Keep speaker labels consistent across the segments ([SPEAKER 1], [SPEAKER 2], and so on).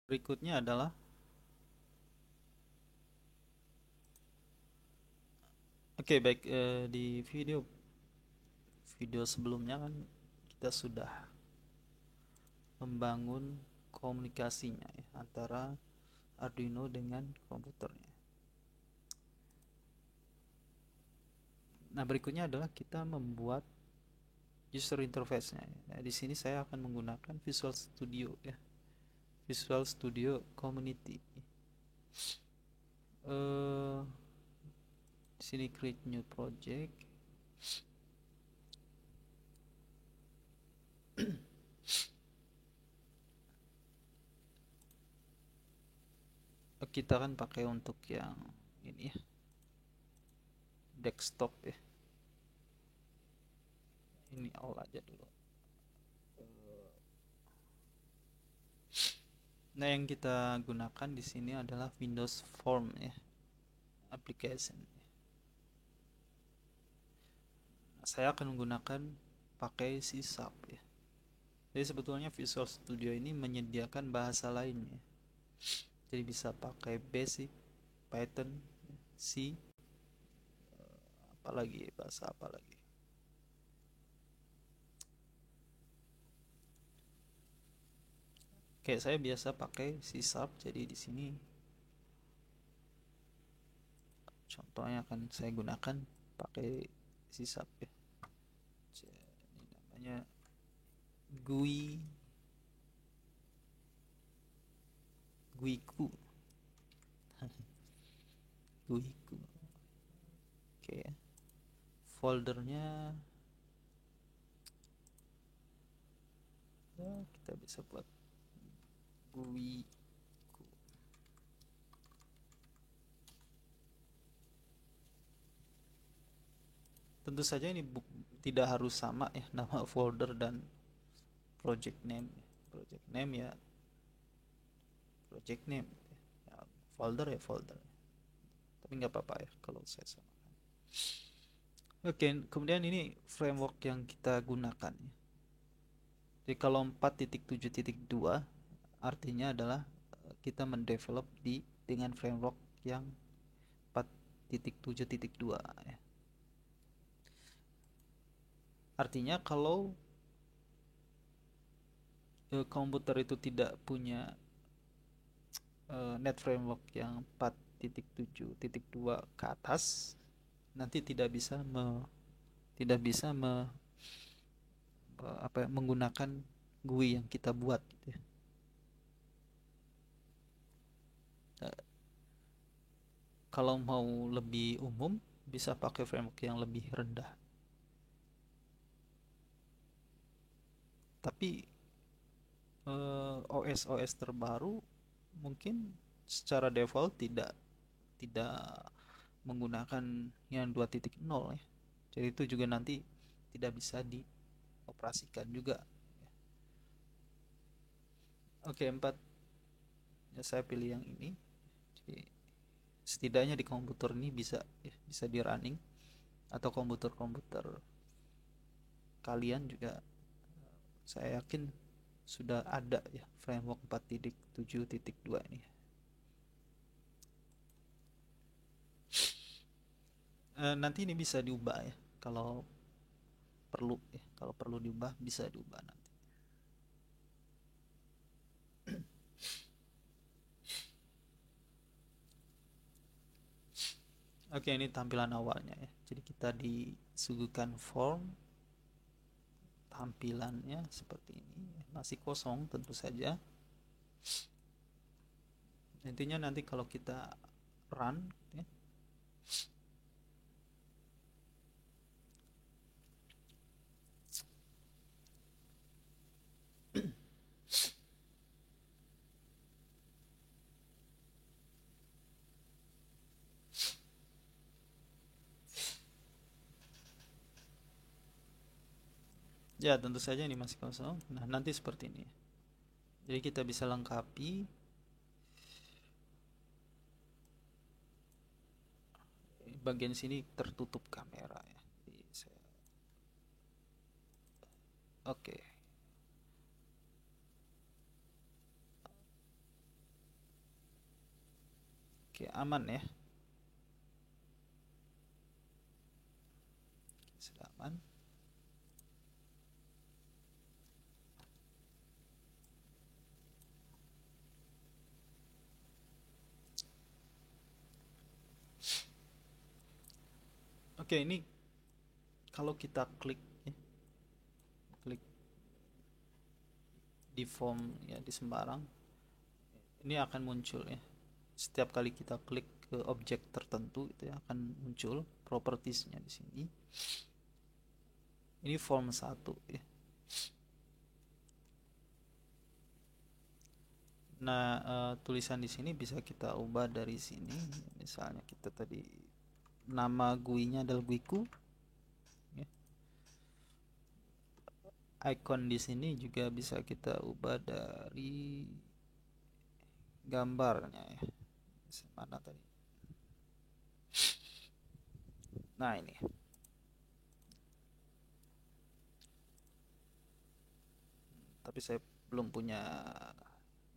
[SPEAKER 1] Berikutnya adalah oke, baik, di video video sebelumnya kan kita sudah membangun komunikasinya ya, antara Arduino dengan komputernya. Nah, berikutnya adalah kita membuat user interface-nya ya. Nah, di sini saya akan menggunakan Visual Studio ya. Visual Studio Community. Eh di sini create new project. Kita kan pakai untuk yang ini ya, desktop ya. Ini all aja dulu. Nah, yang kita gunakan di sini adalah Windows Form ya, application. Nah, saya akan menggunakan pakai C Sharp ya. Jadi sebetulnya Visual Studio ini menyediakan bahasa lainnya. Jadi bisa pakai Basic, Python, C, apalagi bahasa apa lagi. Kayak saya biasa pakai C Sharp, jadi di sini contohnya akan saya gunakan pakai C Sharp ya. Ini namanya GUI GUIku GUIku. Oke, foldernya ya, kita bisa buat GUI. Tentu saja ini tidak harus sama ya, nama folder dan project name. Project name ya project name ya, folder ya folder, tapi nggak apa-apa ya kalau saya samakan. Oke, kemudian ini framework yang kita gunakan ya. Jadi kalau 4.7.2 artinya adalah kita mendevelop dengan framework yang 4.7.2 ya. Artinya kalau komputer itu tidak punya net framework yang 4.7.2 ke atas, nanti tidak bisa menggunakan GUI yang kita buat gitu ya. Nah, kalau mau lebih umum bisa pakai framework yang lebih rendah. Tapi OS terbaru mungkin secara default tidak menggunakan yang 2.0 ya. Jadi itu juga nanti tidak bisa dioperasikan juga. Oke, 4 ya, saya pilih yang ini. Jadi setidaknya di komputer ini bisa ya, bisa di running, atau komputer-komputer kalian juga saya yakin sudah ada ya framework 4.7.2 ini. Nanti ini bisa diubah ya kalau perlu ya, kalau perlu diubah bisa diubah nanti. Oke, ini tampilan awalnya ya. Jadi kita disuguhkan form, tampilannya seperti ini, masih kosong tentu saja. Intinya nanti kalau kita run ya, ya tentu saja ini masih kosong. Nah, nanti seperti ini. Jadi kita bisa lengkapi bagian sini tertutup kamera ya. Jadi oke. Oke, aman ya. Sudah aman. Oke, ini kalau kita klik ya, klik di form ya di sembarang, ini akan muncul ya. Setiap kali kita klik ke objek tertentu itu ya, akan muncul propertiesnya di sini. Ini form 1 ya. Nah, tulisan di sini bisa kita ubah dari sini. Misalnya kita tadi nama GUI-nya adalah GUI-ku. Ya. Icon di sini juga bisa kita ubah dari gambarnya ya. Mana tadi? Nah, ini. Tapi saya belum punya.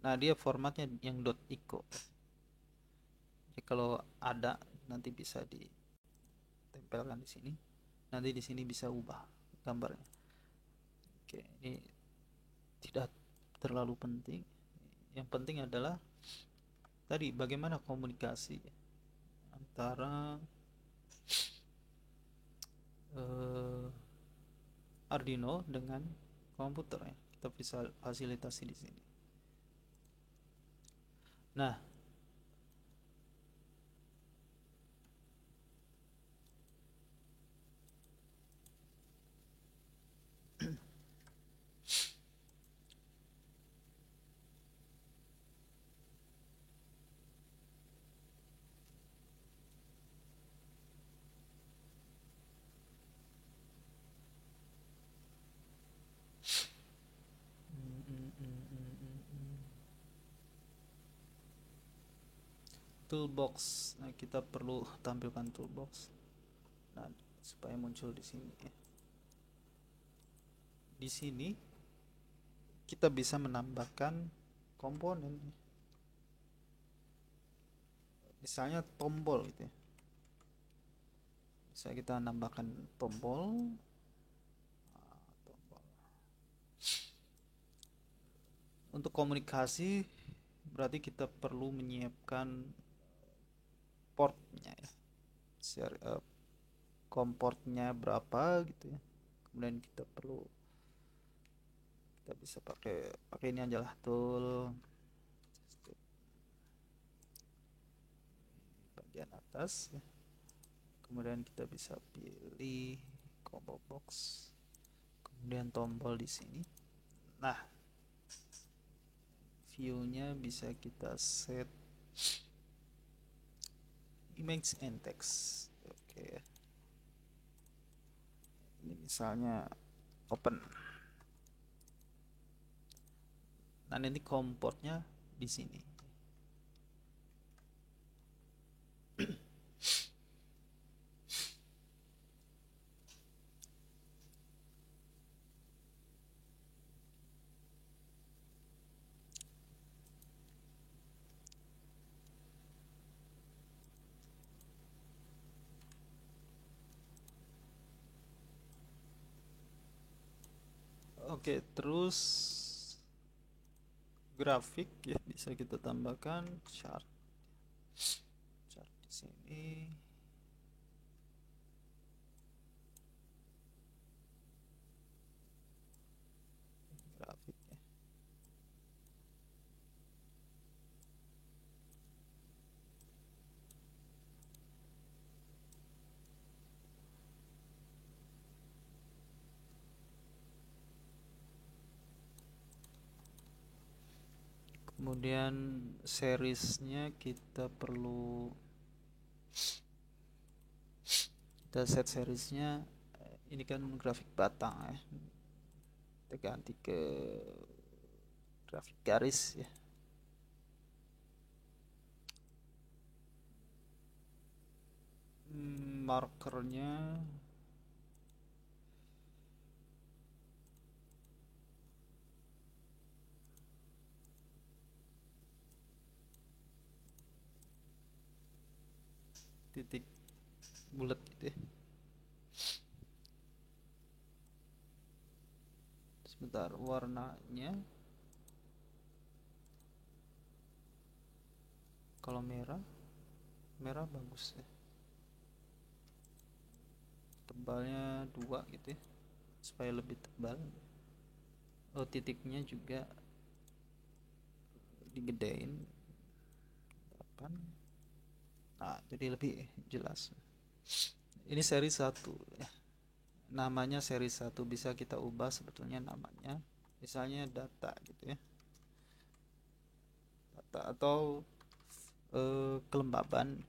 [SPEAKER 1] Nah, dia formatnya yang .ico. Jadi kalau ada nanti bisa ditempelkan di sini. Nanti di sini bisa ubah gambarnya. Oke, ini tidak terlalu penting. Yang penting adalah tadi bagaimana komunikasi antara Arduino dengan komputer ya. Kita bisa fasilitasi di sini. Nah, toolbox. Nah, kita perlu tampilkan toolbox. Nah, supaya muncul di sini ya. Di sini kita bisa menambahkan komponen. Misalnya tombol gitu ya. Bisa kita nambahkan tombol. Untuk komunikasi berarti kita perlu menyiapkan portnya ya. Komportnya berapa gitu ya. Kemudian kita bisa pakai ini aja lah, tool bagian atas ya. Kemudian kita bisa pilih combo box, kemudian tombol di sini. Nah, view-nya bisa kita set image and text. Oke. Ini misalnya open. Nah, nanti komportnya di sini. Oke, terus grafik ya bisa kita tambahkan chart di sini. Grafik ya. Kemudian seriesnya kita set seriesnya. Ini kan grafik batang ya, kita ganti ke grafik garis ya. Markernya titik bulat gitu ya. Sebentar, warnanya kalau merah, merah bagus ya, tebalnya 2 gitu ya, supaya lebih tebal. Oh, titiknya juga digedein 8. Nah, jadi lebih jelas. Ini seri 1 ya. Namanya seri 1 bisa kita ubah sebetulnya namanya. Misalnya data gitu ya. Data atau kelembaban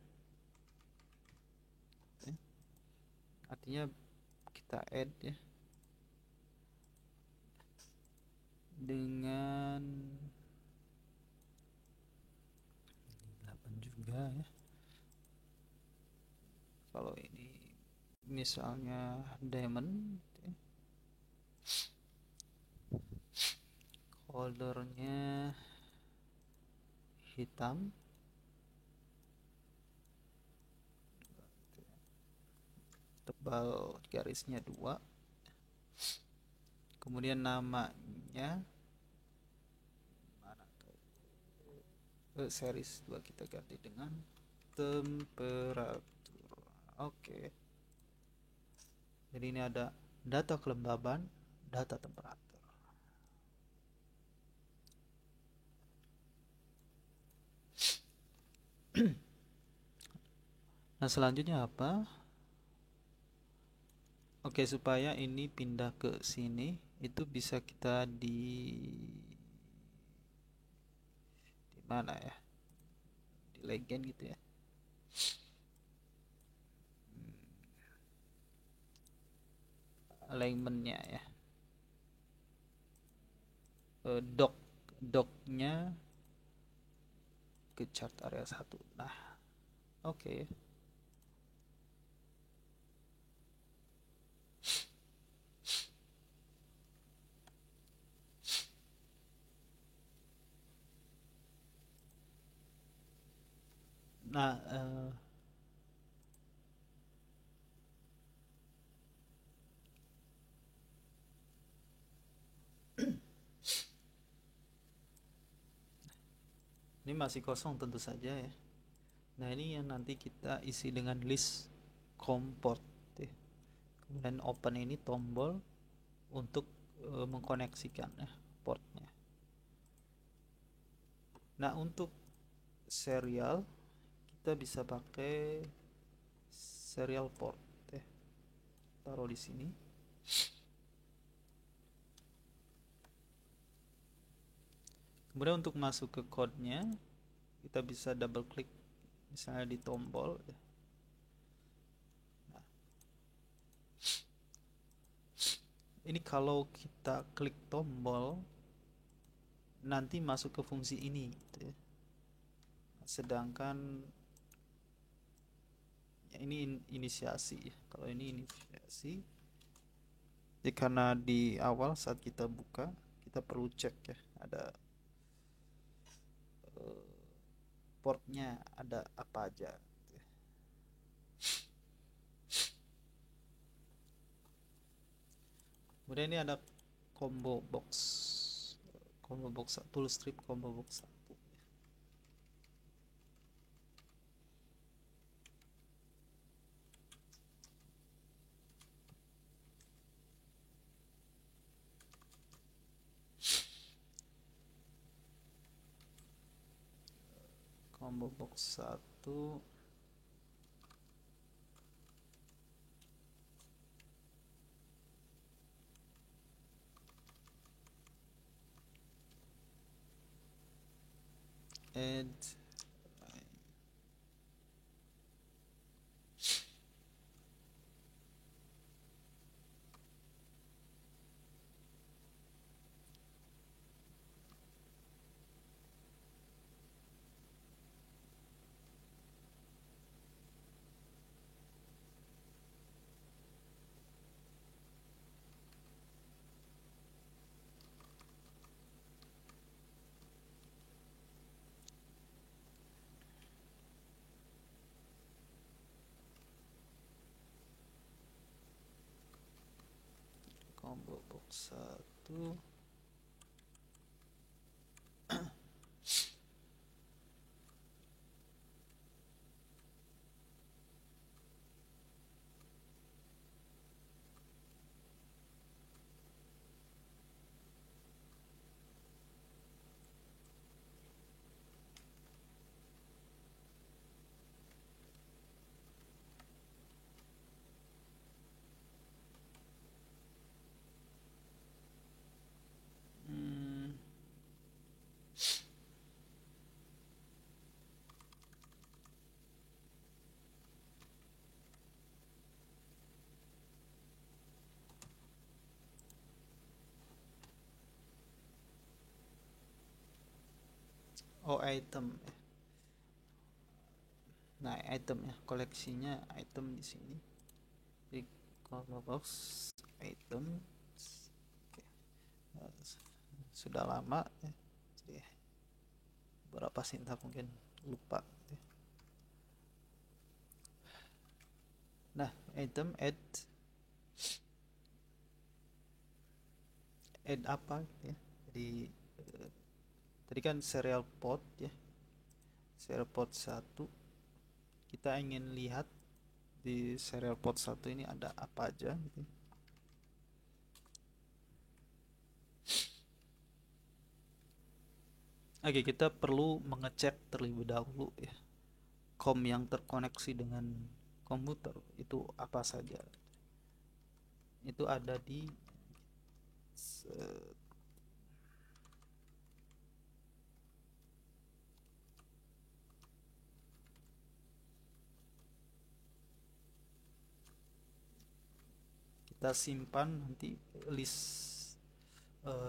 [SPEAKER 1] ya. Artinya kita add ya dengan 8 juga ya. Kalau ini misalnya diamond ya. Colornya hitam, tebal garisnya 2. Kemudian namanya mana tuh? Series 2 kita ganti dengan temperatur. Oke. Jadi ini ada data kelembaban, data temperatur. Nah, selanjutnya apa? Oke, supaya ini pindah ke sini, itu bisa kita di mana ya? Di legend gitu ya. Alignmentnya ya. Docknya ke chart area 1. Nah, oke. Nah, ini masih kosong tentu saja ya. Nah, ini yang nanti kita isi dengan list comport ya. Kemudian open ini tombol untuk mengkoneksikan ya, portnya. Nah, untuk serial kita bisa pakai serial port ya. Taruh di sini. Kemudian untuk masuk ke code-nya kita bisa double klik misalnya di tombol ya. Nah, ini kalau kita klik tombol nanti masuk ke fungsi ini gitu ya. Sedangkan ya, ini inisiasi ya. Kalau ini inisiasi jadi karena di awal saat kita buka kita perlu cek ya ada portnya ada apa aja gitu ya. Kemudian ini ada combo box, combo box tool strip combo box 1. Combo box 1 add. satu. Hmm, oh, item. Nah, item ya, koleksinya item di sini. Di color box item. Oke. Sudah lama ya. Jadi berapa sintak mungkin lupa gitu ya. Nah, item add apa gitu ya. Jadi tadi kan serial port ya. Serial port 1, kita ingin lihat di serial port 1 ini ada apa aja gitu ya. Oke, kita perlu mengecek terlebih dahulu ya, COM yang terkoneksi dengan komputer itu apa saja. Itu ada di kita simpan nanti list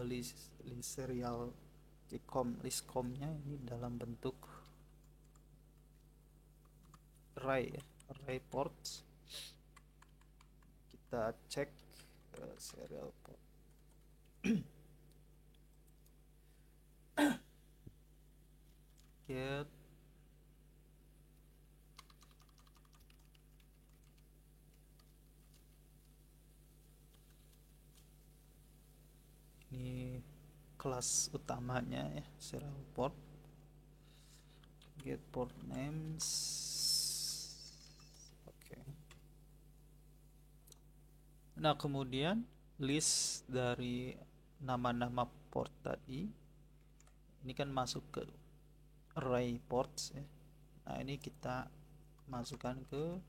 [SPEAKER 1] list serial com, list comnya ini dalam bentuk array ya, array ports. Kita cek serial port. Get ini kelas utamanya ya, serial port. Get port names. Oke. Nah, kemudian list dari nama-nama port tadi ini kan masuk ke array ports ya. Nah, ini kita masukkan ke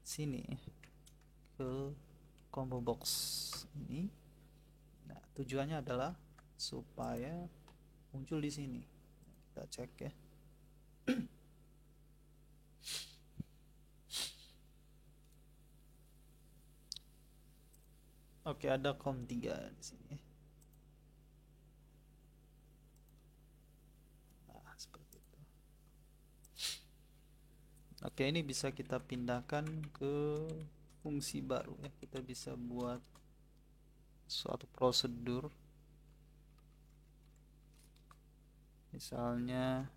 [SPEAKER 1] sini, ke combo box ini. Nah, tujuannya adalah supaya muncul di sini. Kita cek ya. Oke, ada COM3 di sini. Nah, seperti itu. Oke, ini bisa kita pindahkan ke fungsi baru ya. Kita bisa buat suatu prosedur. Misalnya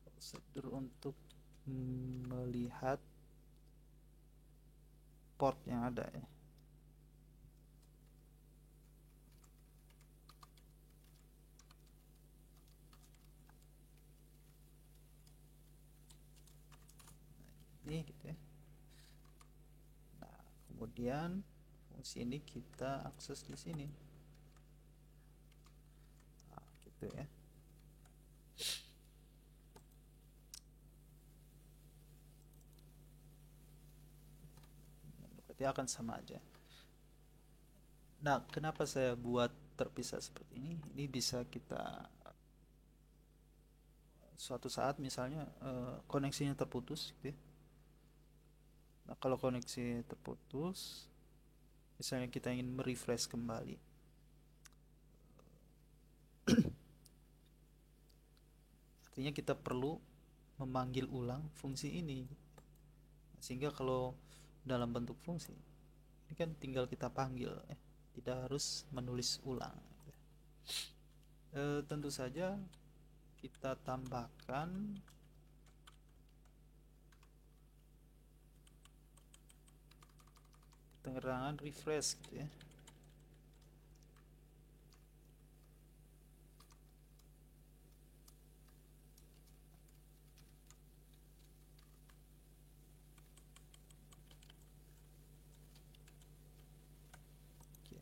[SPEAKER 1] prosedur untuk melihat port yang ada ya. Ini gitu ya. Nah, kemudian fungsi ini kita akses di sini. Nah, gitu ya. Berarti akan sama aja. Nah, kenapa saya buat terpisah seperti ini? Ini bisa kita suatu saat misalnya koneksinya terputus gitu ya. Nah, kalau koneksi terputus, misalnya kita ingin merefresh kembali, artinya kita perlu memanggil ulang fungsi ini. Sehingga kalau dalam bentuk fungsi, ini kan tinggal kita panggil ya, tidak harus menulis ulang. Tentu saja kita tambahkan keterangan refresh gitu ya. Oke.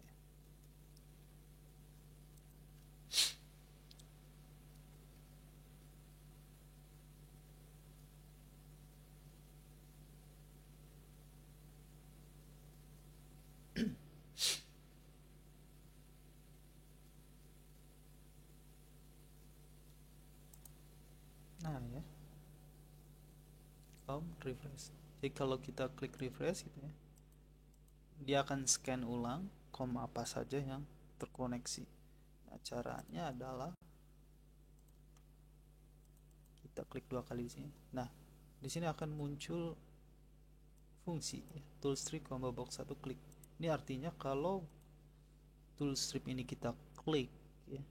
[SPEAKER 1] Nah ya, refresh. Jadi kalau kita klik refresh gitu ya, dia akan scan ulang apa saja yang terkoneksi. Nah, caranya adalah kita klik 2 kali di sini. Nah, di sini akan muncul fungsi ya, toolstrip combo box 1 klik. Ini artinya kalau toolstrip ini kita klik ya.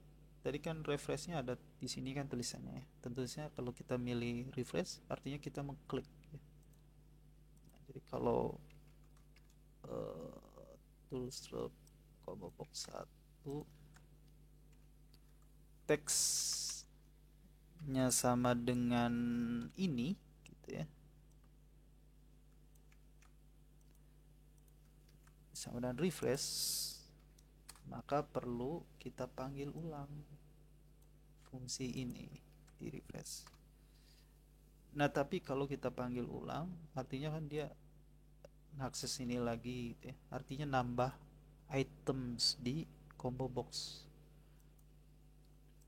[SPEAKER 1] Tadi kan refreshnya ada di sini kan tulisannya ya. Tentunya kalau kita milih refresh artinya kita mengklik ya. Nah, jadi kalau toolstrip combo box 1 teksnya sama dengan ini gitu ya, sama dengan refresh, maka perlu kita panggil ulang fungsi ini di refresh. Nah, tapi kalau kita panggil ulang artinya kan dia akses ini lagi gitu ya. Artinya nambah items di combo box.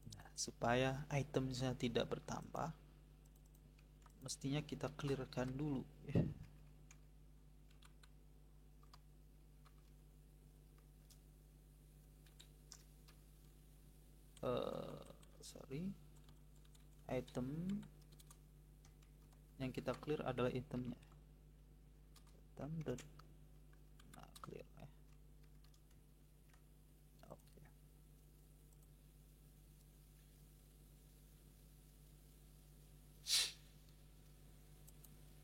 [SPEAKER 1] Nah, supaya itemsnya tidak bertambah, mestinya kita clearkan dulu ya. Sorry, item yang kita clear adalah itemnya. Item dan nah, clear ya. Oke.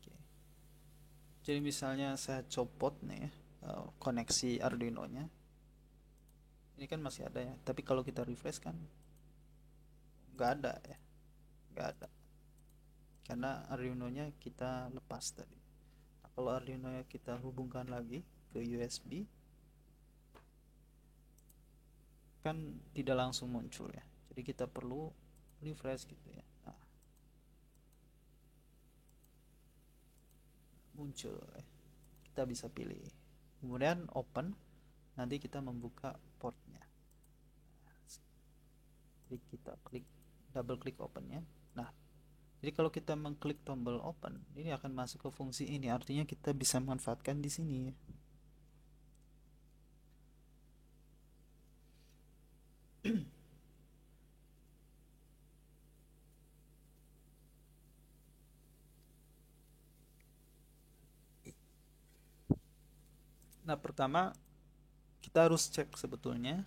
[SPEAKER 1] Oke. Jadi misalnya saya copot nih ya, koneksi Arduino-nya. Ini kan masih ada ya, tapi kalau kita refresh kan nggak ada ya, nggak ada karena Arduino-nya kita lepas tadi. Nah, kalau Arduino-nya kita hubungkan lagi ke USB kan tidak langsung muncul ya, jadi kita perlu refresh gitu ya. Nah, muncul ya. Kita bisa pilih, kemudian open, nanti kita membuka portnya. Jadi kita klik, double klik opennya. Nah, jadi kalau kita mengklik tombol open, ini akan masuk ke fungsi ini. Artinya kita bisa manfaatkan di sini ya. Nah, pertama kita harus cek sebetulnya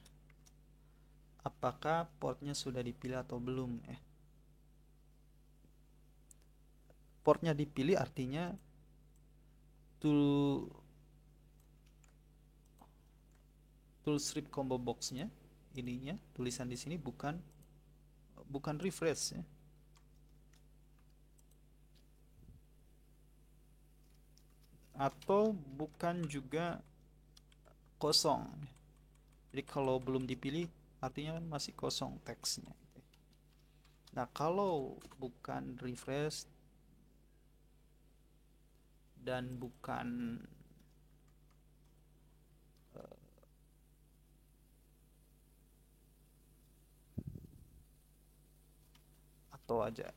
[SPEAKER 1] apakah portnya sudah dipilih atau belum ya. Portnya dipilih artinya toolstrip combo boxnya, ininya tulisan di sini bukan refresh ya. Atau bukan juga kosong. Jadi kalau belum dipilih artinya masih kosong teksnya. Nah, kalau bukan refresh dan bukan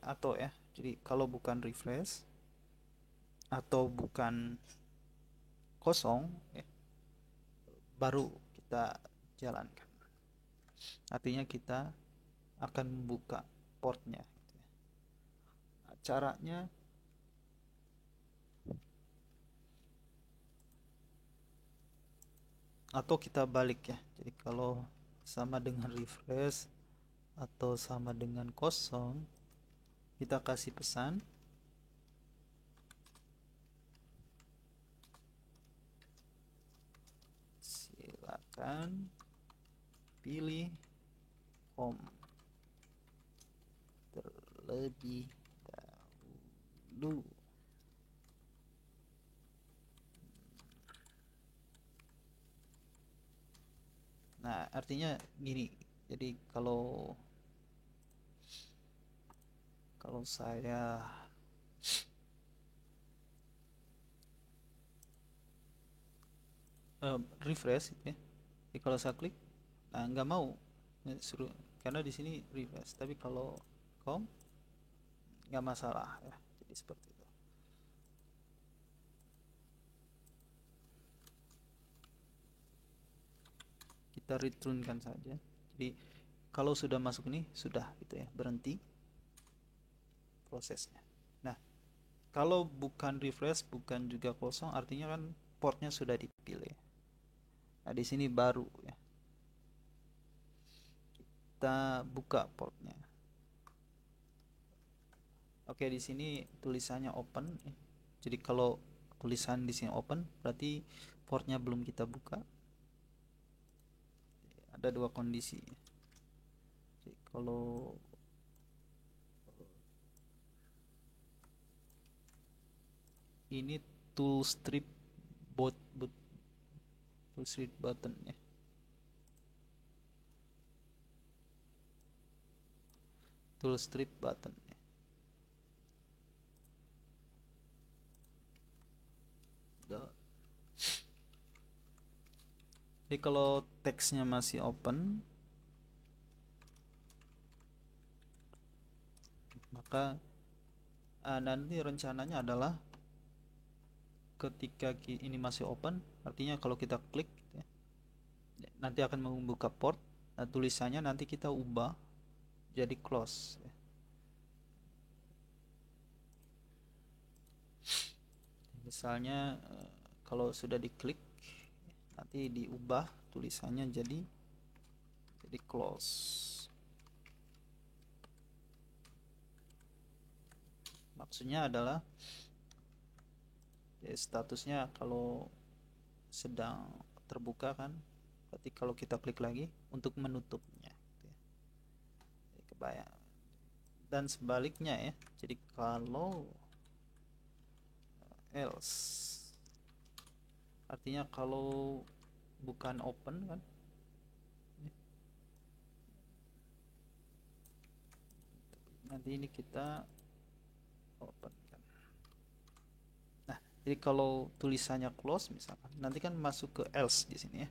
[SPEAKER 1] atau ya. Jadi kalau bukan refresh atau bukan kosong ya, baru kita jalankan. Artinya kita akan membuka portnya. Nah, caranya atau kita balik ya. Jadi kalau sama dengan refresh atau sama dengan kosong, kita kasih pesan kan pilih home terlebih dahulu. Nah, artinya gini. Jadi kalau saya refresh gitu ya. Jadi kalau saya klik, nah nggak mau suruh, karena di sini refresh. Tapi kalau com nggak masalah ya. Jadi seperti itu. Kita returnkan saja. Jadi kalau sudah masuk ini sudah gitu ya, berhenti prosesnya. Nah, kalau bukan refresh, bukan juga kosong, artinya kan portnya sudah dipilih. Nah, di sini baru ya. Kita buka portnya. Oke, di sini tulisannya open. Jadi kalau tulisan di sini open, berarti portnya belum kita buka. Ada dua kondisi. Jadi kalau ini toolstrip toolstrip button ya. Toolstrip button ya. Jadi kalau teksnya masih open, maka nanti rencananya adalah ketika ini masih open, artinya kalau kita klik ya, nanti akan membuka port. Nah, tulisannya nanti kita ubah jadi close ya. Misalnya kalau sudah diklik, nanti diubah tulisannya jadi close. Maksudnya adalah ya, statusnya kalau sedang terbuka kan, berarti kalau kita klik lagi untuk menutupnya gitu ya. Jadi kebayang. Dan sebaliknya ya, jadi kalau else, artinya kalau bukan open kan, nanti ini kita open kan. Nah, jadi kalau tulisannya close misalkan, nanti kan masuk ke else di sini ya.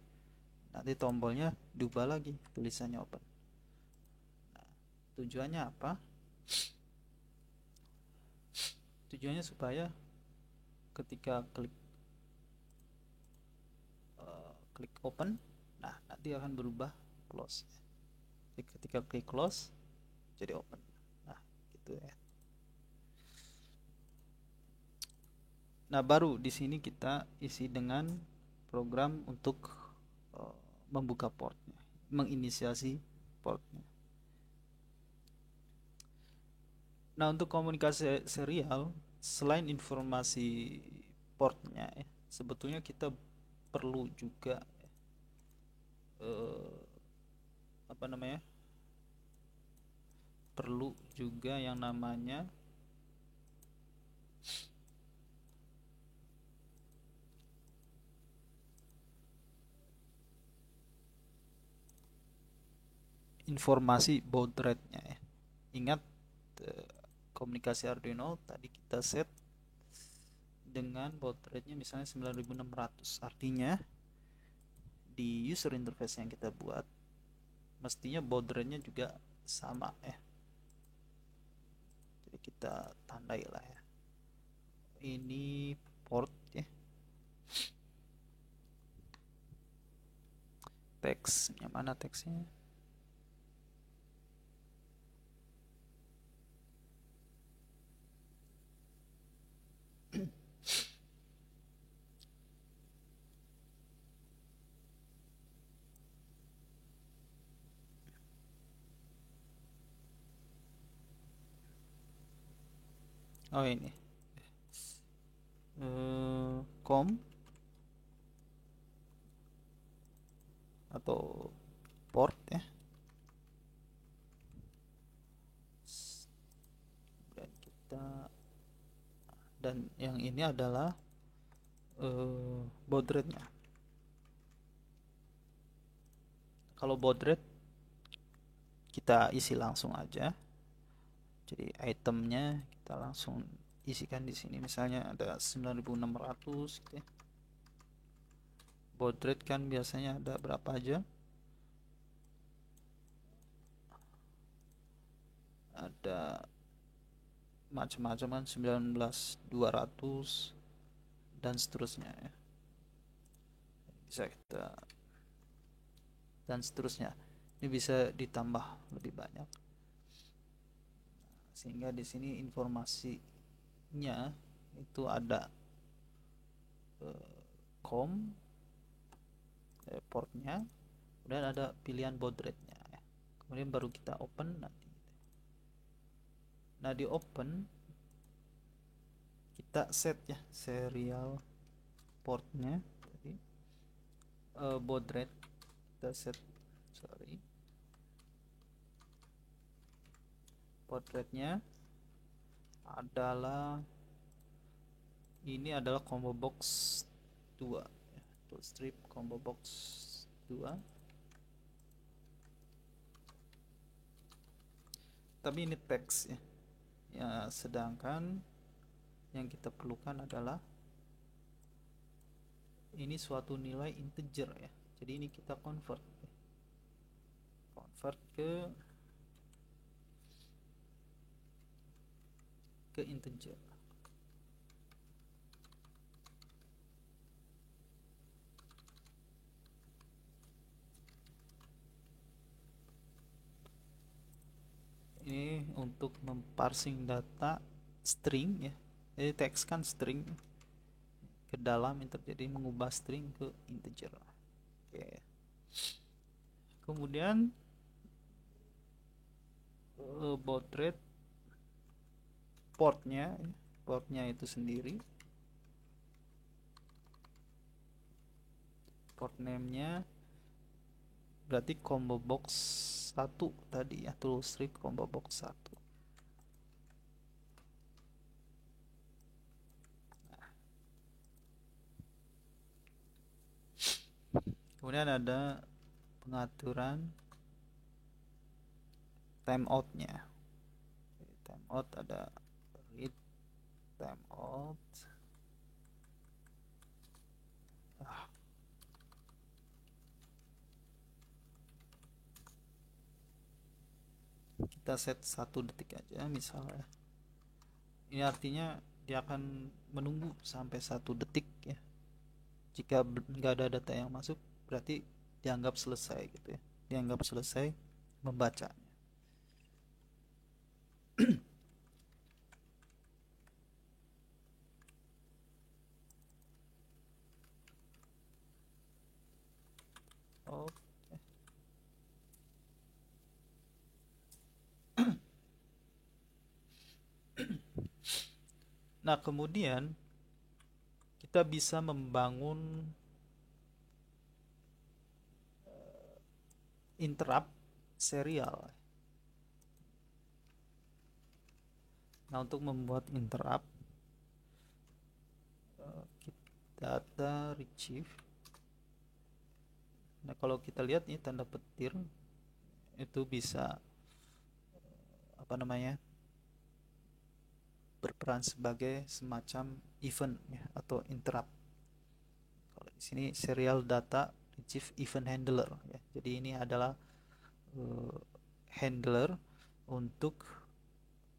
[SPEAKER 1] Nanti tombolnya diubah lagi tulisannya open. Nah, tujuannya apa? Tujuannya supaya ketika klik open, nah nanti akan berubah close. Jadi ketika klik close jadi open. Nah, gitu ya. Nah, baru di sini kita isi dengan program untuk uh, membuka portnya, menginisiasi portnya. Nah, untuk komunikasi serial, selain informasi portnya ya, sebetulnya kita perlu juga uh, apa namanya? Perlu juga yang namanya informasi baud rate-nya ya. Ingat komunikasi Arduino tadi kita set dengan baud rate-nya misalnya 9600. Artinya di user interface yang kita buat mestinya baud rate-nya juga sama ya. Jadi kita tandai lah ya. Ini port ya. Teks, yang mana teksnya? Oh ini. Com atau port ya. Dan kita, dan yang ini adalah baud rate-nya. Kalau baud rate kita isi langsung aja. Jadi itemnya kita langsung isikan di sini. Misalnya ada 9600 gitu ya. Baud rate kan biasanya ada berapa aja? Ada macam-macam kan, 19200 dan seterusnya ya. Bisa kita, dan seterusnya. Ini bisa ditambah lebih banyak. Sehingga di sini informasinya itu ada com portnya, kemudian ada pilihan baud rate-nya ya. Kemudian baru kita open nanti. Nah, di open kita set ya serial portnya. Jadi baud rate kita set, baud rate-nya adalah, ini adalah combo box 2 ya, tool strip combo box 2. Tapi ini teks ya. Ya, sedangkan yang kita perlukan adalah ini suatu nilai integer ya. Jadi ini kita convert ya. Convert ke integer. Ini untuk memparsing data string ya. Jadi teks kan string ke dalam integer, jadi mengubah string ke integer. Oke. Kemudian baud rate portnya itu sendiri, port name-nya berarti combo box 1 tadi ya, tool strip combo box 1. Kemudian ada pengaturan timeout-nya. Timeout ada read timeout. Kita set 1 detik aja misalnya. Ini artinya dia akan menunggu sampai 1 detik ya. Jika nggak ada data yang masuk, berarti dianggap selesai gitu ya. Dianggap selesai membaca. Oke. Nah, kemudian kita bisa membangun interrupt serial. Nah, untuk membuat interrupt, data retrieve. Nah, kalau kita lihat ini tanda petir itu bisa apa namanya, berperan sebagai semacam event ya, atau interrupt. Kalau di sini serial data retrieve event handler ya. Jadi ini adalah handler untuk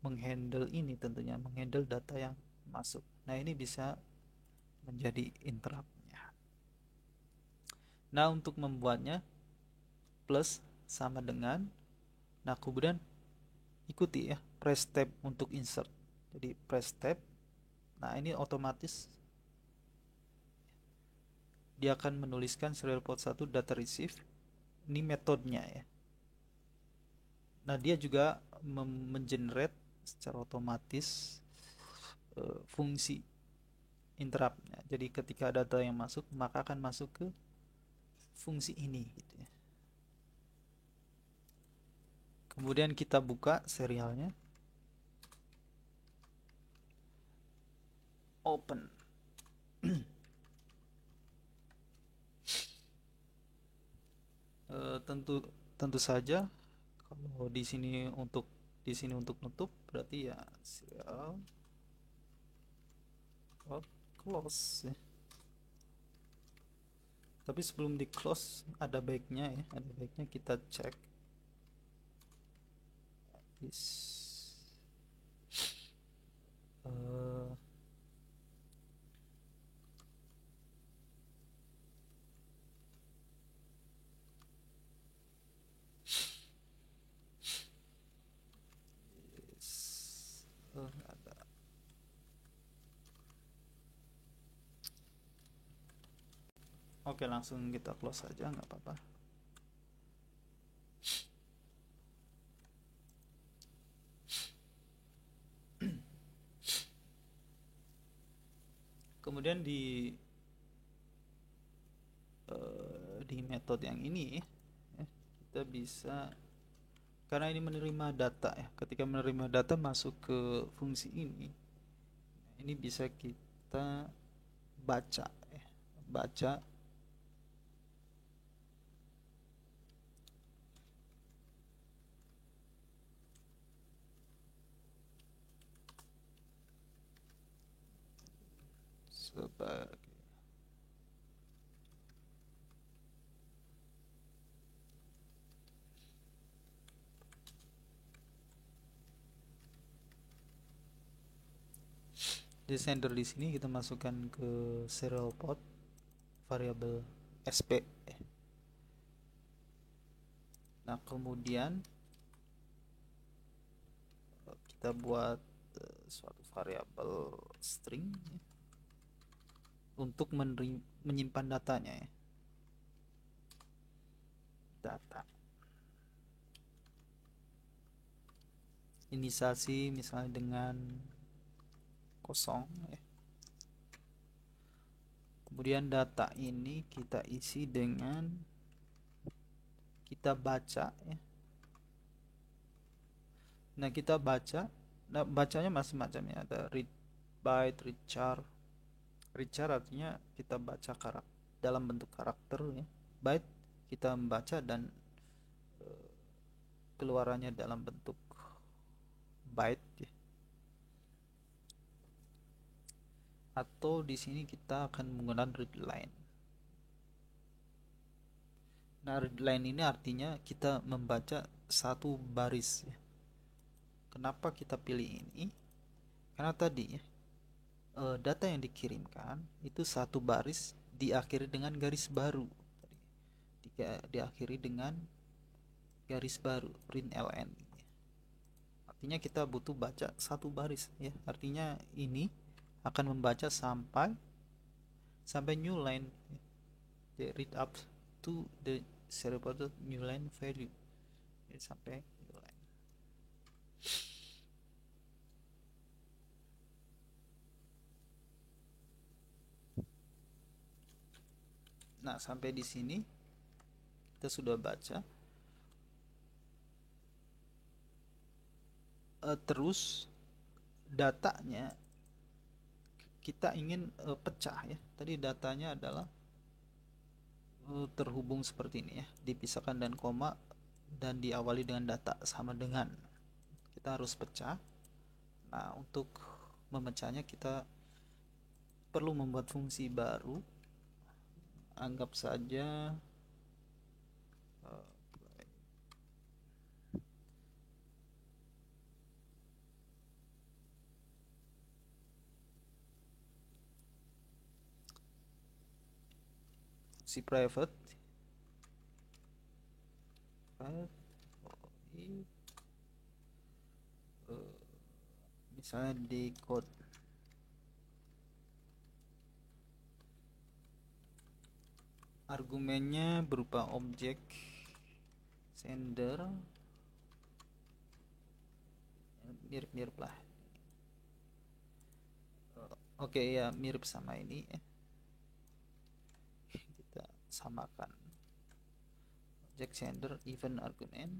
[SPEAKER 1] menghandle ini, tentunya menghandle data yang masuk. Nah, ini bisa menjadi interruptnya. Nah, untuk membuatnya plus sama dengan, nah kemudian ikuti ya press tab untuk insert. Jadi press tab. Nah, ini otomatis dia akan menuliskan serial port 1 data receive. Ini metodenya ya. Nah, dia juga mengenerate secara otomatis fungsi interruptnya. Jadi ketika data yang masuk, maka akan masuk ke fungsi ini gitu ya. Kemudian kita buka serialnya, open. Tentu tentu saja kalau di sini untuk nutup berarti ya serial close ya. Tapi sebelum di close ada baiknya ya, ada baiknya kita cek is uh, is ada. Oke, langsung kita close saja, nggak apa-apa. Kemudian di metode yang ini ya, kita bisa, karena ini menerima data ya, ketika menerima data masuk ke fungsi ini bisa kita baca ya, baca sebagai di sender. Di sini kita masukkan ke serial port variabel sp. Nah, kemudian kita buat suatu variabel string ya, untuk menyimpan datanya ya. Data inisiasi misalnya dengan kosong ya. Kemudian data ini kita isi dengan kita baca ya. Nah, kita baca, nah bacanya macam-macam ya, ada read byte, read char. Read char artinya kita baca dalam bentuk karakter ya. Byte kita membaca dan keluarannya dalam bentuk byte ya. Atau di sini kita akan menggunakan read line. Nah, read line ini artinya kita membaca satu baris ya. Kenapa kita pilih ini? Karena tadi ya, data yang dikirimkan itu satu baris diakhiri dengan garis baru. Diakhiri dengan garis baru, print ln. Artinya kita butuh baca satu baris ya. Artinya ini akan membaca sampai new line. Read up to the serial new line value. Jadi sampai new line. Nah, sampai di sini kita sudah baca. Terus datanya kita ingin pecah ya. Tadi datanya adalah terhubung seperti ini ya, dipisahkan dan koma dan diawali dengan data sama dengan. Kita harus pecah. Nah, untuk memecahnya kita perlu membuat fungsi baru. Anggap saja si private misalnya di code argumennya berupa objek sender, mirip-mirip lah. Oke ya, mirip sama ini ya. Kita samakan objek sender event argument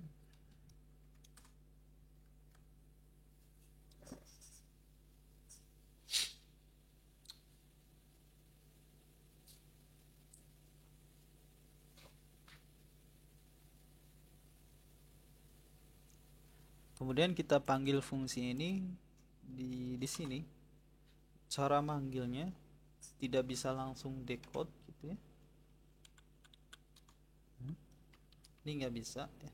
[SPEAKER 1] Kemudian kita panggil fungsi ini di sini. Cara manggilnya tidak bisa langsung decode gitu ya. Ini nggak bisa ya.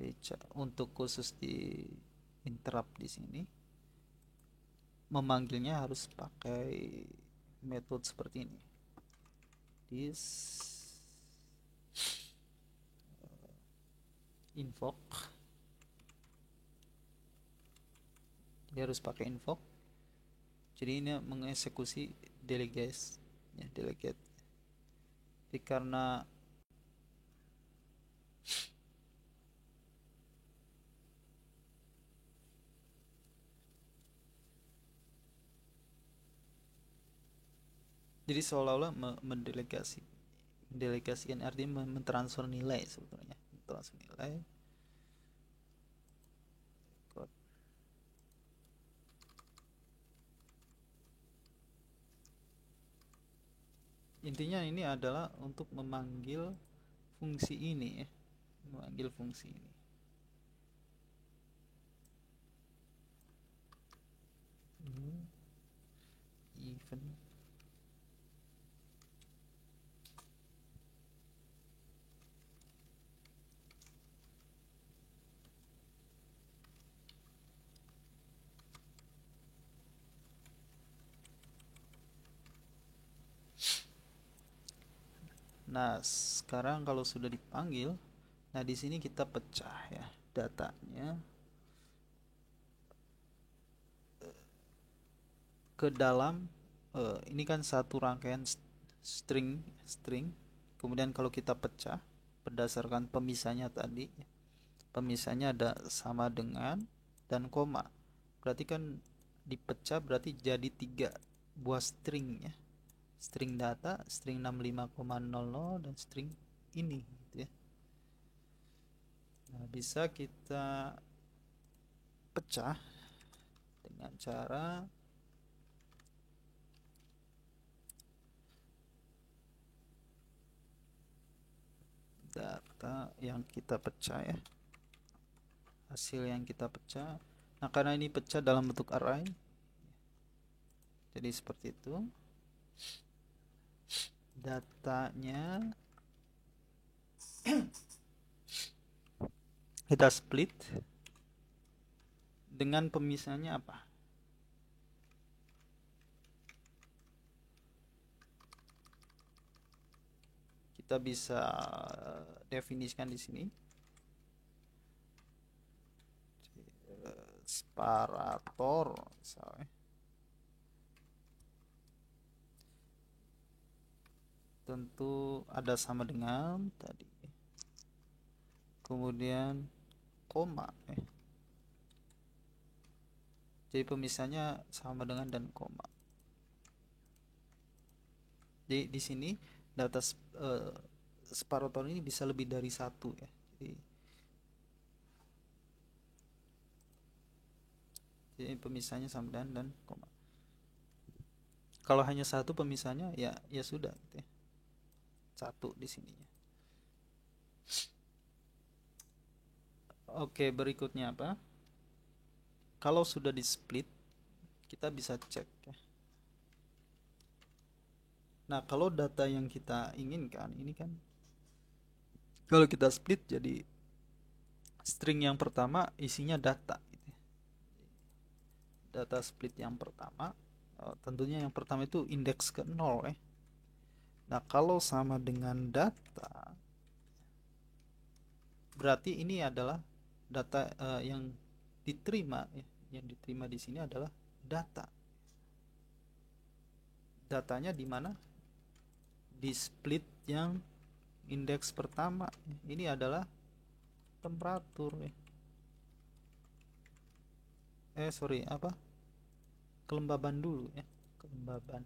[SPEAKER 1] Jadi untuk khusus di interrupt di sini memanggilnya harus pakai metode seperti ini. This invoke, dia harus pakai invoke. Jadi ini mengeksekusi delegate ya, delegate. Jadi karena jadi seolah-olah mendelegasikan artinya mentransfer nilai sebetulnya, mentransfer nilai. Intinya ini adalah untuk memanggil fungsi ini ya, memanggil fungsi ini. Even nah, sekarang kalau sudah dipanggil, nah di sini kita pecah ya datanya ke dalam ini kan satu rangkaian string string. Kemudian kalau kita pecah berdasarkan pemisahnya tadi, pemisahnya ada sama dengan dan koma. Berarti kan dipecah berarti jadi 3 buah string ya. String data, string 65,00 dan string ini gitu ya. Nah, bisa kita pecah dengan cara data yang kita pecah ya, hasil yang kita pecah. Nah, karena ini pecah dalam bentuk array, jadi seperti itu. Datanya kita split dengan pemisahnya apa? Kita bisa definisikan di sini separator misalnya. Tentu ada sama dengan tadi. Kemudian koma ya. Jadi pemisahnya sama dengan dan koma. Jadi di sini data separator ini bisa lebih dari satu ya. Jadi pemisahnya sama dengan dan koma. Kalau hanya satu pemisahnya ya sudah gitu ya. Satu di sininya. Oke, berikutnya apa? Kalau sudah di split kita bisa cek ya. Nah, kalau data yang kita inginkan ini kan kalau kita split jadi string yang pertama isinya data gitu ya. Data split yang pertama tentunya yang pertama itu indeks ke 0 ya. Nah, kalau sama dengan data berarti ini adalah data yang diterima ya. Yang diterima di sini adalah data. Datanya di mana? Di split yang indeks pertama. Ini adalah temperatur ya. Sorry, apa? Kelembaban dulu ya, kelembaban.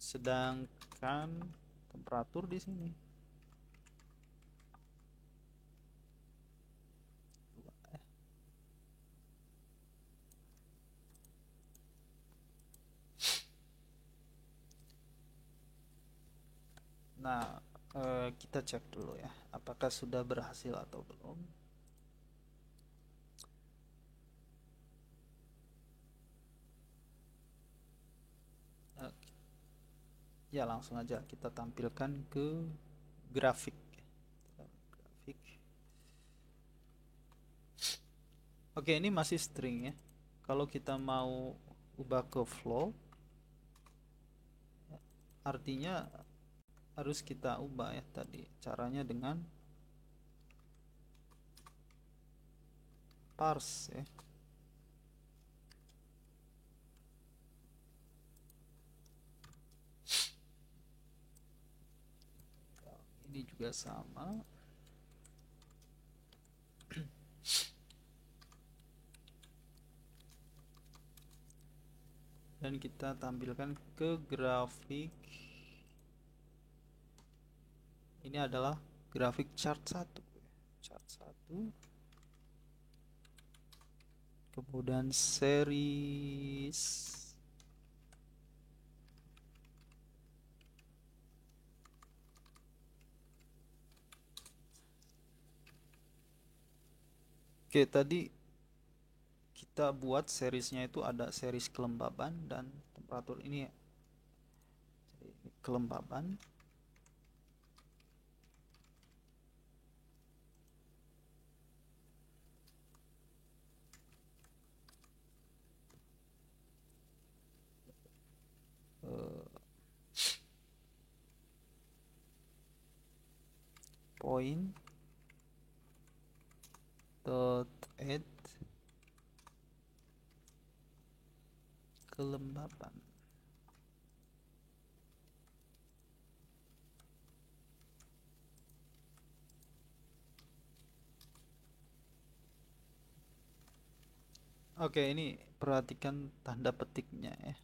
[SPEAKER 1] Sedangkan temperatur di sini. Nah, Kita cek dulu ya, apakah sudah berhasil atau belum. Eh, ya langsung aja kita tampilkan ke grafik. Grafik. Oke, ini masih string ya. Kalau kita mau ubah ke flow, artinya harus kita ubah ya tadi. Caranya dengan parse ya. Ini juga sama. Dan kita tampilkan ke grafik. Ini adalah grafik chart 1. Chart 1. Kemudian series. Oke, tadi kita buat seriesnya itu ada series kelembaban dan temperatur. Ini kelembaban. Point dot add kelembaban. Oke, ini perhatikan tanda petiknya ya.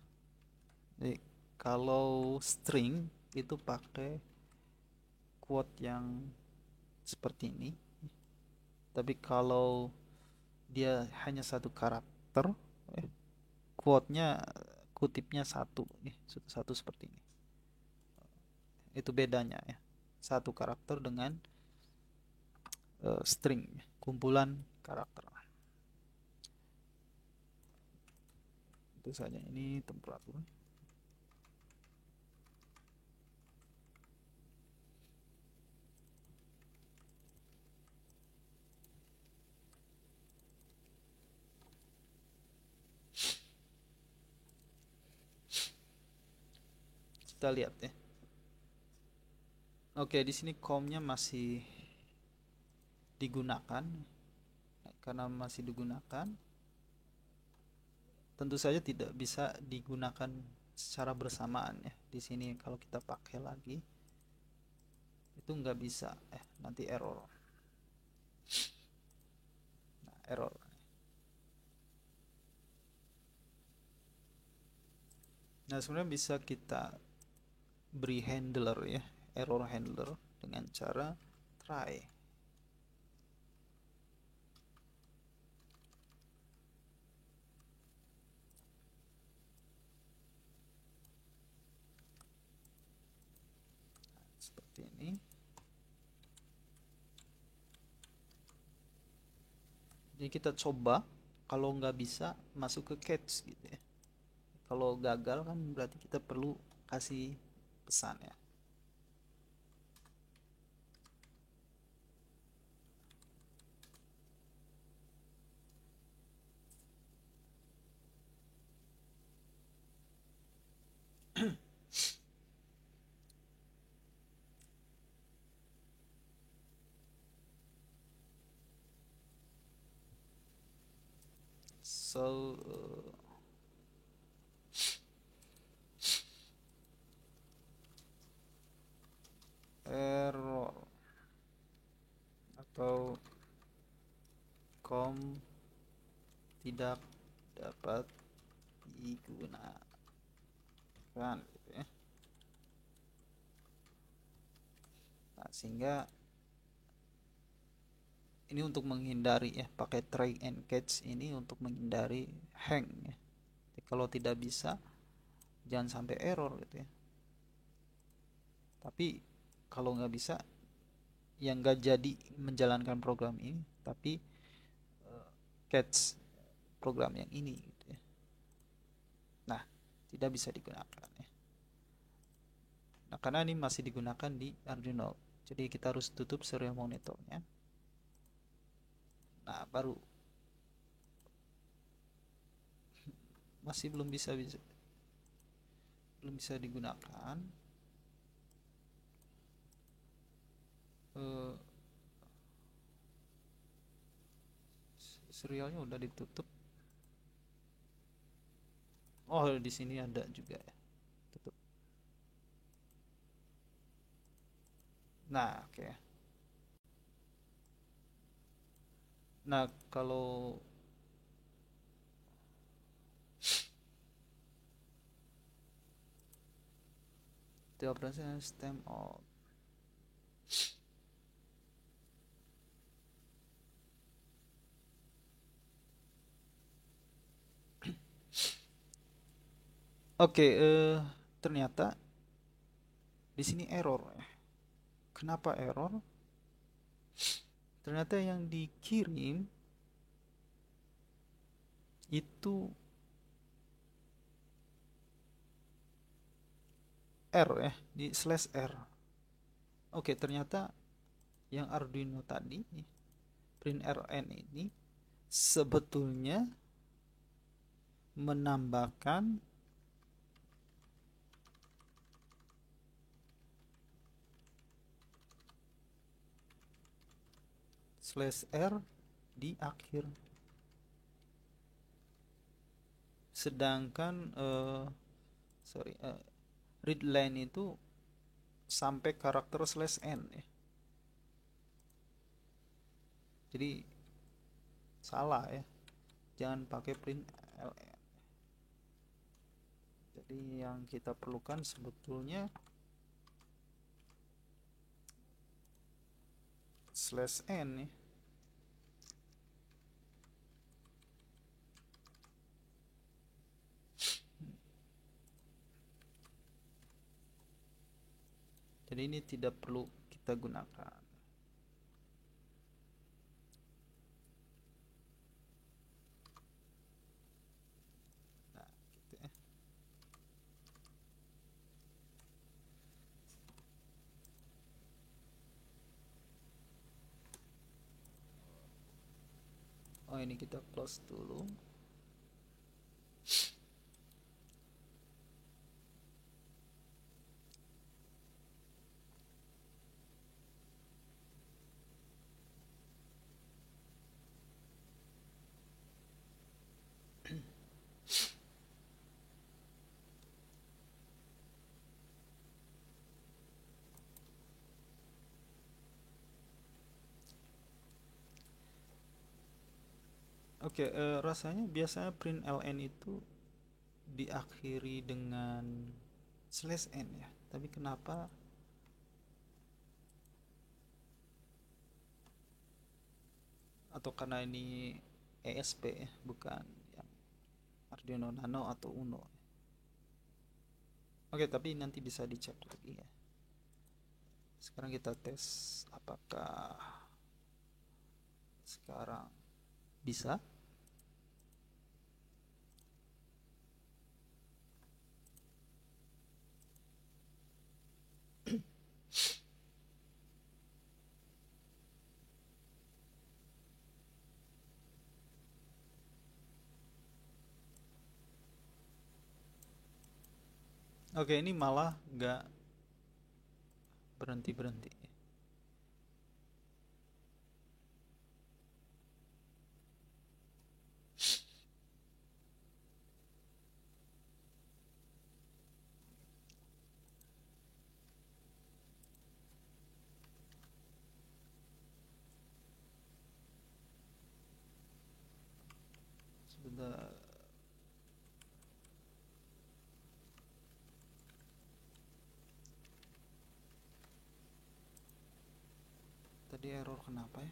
[SPEAKER 1] Jadi, kalau string itu pakai quote yang seperti ini. Tapi kalau dia hanya satu karakter, quote-nya kutipnya satu, satu seperti ini. Itu bedanya ya. Satu karakter dengan string, kumpulan karakter. Itu saja, ini temperatur. Kita lihat ya. Oke, di sini comnya masih digunakan. Karena masih digunakan, tentu saja tidak bisa digunakan secara bersamaan ya. Di sini kalau kita pakai lagi itu nggak bisa, nanti error. Nah, error. Nah, sebenarnya bisa kita beri handler ya, error handler dengan cara try. Nah, seperti ini. Jadi kita coba, kalau nggak bisa masuk ke catch gitu ya. Kalau gagal kan berarti kita perlu kasih pesan ya. So error atau com tidak dapat digunakan gitu ya. Nah, sehingga ini untuk menghindari ya, pakai try and catch ini untuk menghindari hang ya. Jadi, kalau tidak bisa jangan sampai error gitu ya. Tapi Kalau nggak bisa, yang nggak jadi menjalankan program ini, tapi catch program yang ini gitu ya. Nah, tidak bisa digunakan ya. Nah, karena ini masih digunakan di Arduino, jadi kita harus tutup serial monitornya. Nah, baru masih belum bisa digunakan. Eh, serialnya udah ditutup. Oh, di sini ada juga ya. Tutup. Nah, oke. Okay. Nah, kalau the operation system of Oke, ternyata di sini error ya. Kenapa error? Ternyata yang dikirim itu R ya, di slash R. Oke, ternyata yang Arduino tadi, print RN ini sebetulnya menambahkan slash R di akhir. Sedangkan read line itu sampai karakter slash n ya. Jadi salah ya. Jangan pakai print ln. Jadi yang kita perlukan sebetulnya slash n ya. Jadi ini tidak perlu kita gunakan. Nah, gitu ya. Oh, ini kita close dulu. Oke, rasanya biasanya print ln itu diakhiri dengan slash n ya. Tapi kenapa atau karena ini ESP ya, bukan yang Arduino Nano atau Uno. Oke, tapi nanti bisa dicek lagi ya. Sekarang kita tes apakah sekarang bisa. Oke, ini malah nggak berhenti-berhenti. Sudah. Tadi error kenapa ya?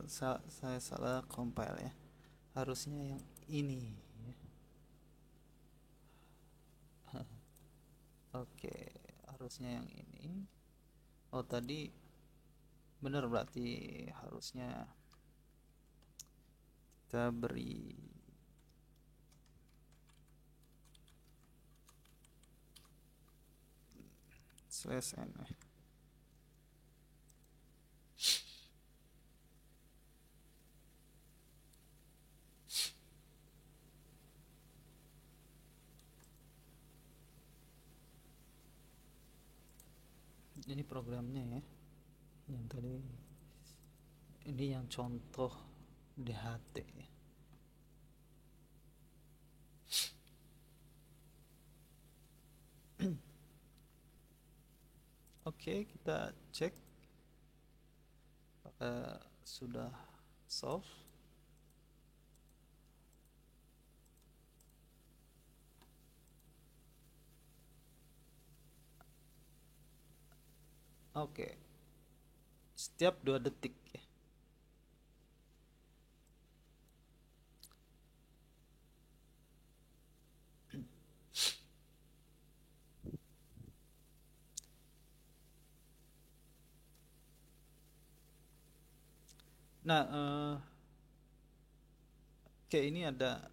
[SPEAKER 1] Saya salah compile ya, harusnya yang ini ya. Oke, harusnya yang ini. Oh tadi bener, berarti harusnya kita beri slash n ya. Ini programnya ya, yang tadi ini yang contoh DHT ya. Oke, kita cek apakah sudah solve. Oke, setiap 2 detik ya. Nah, oke, ini ada,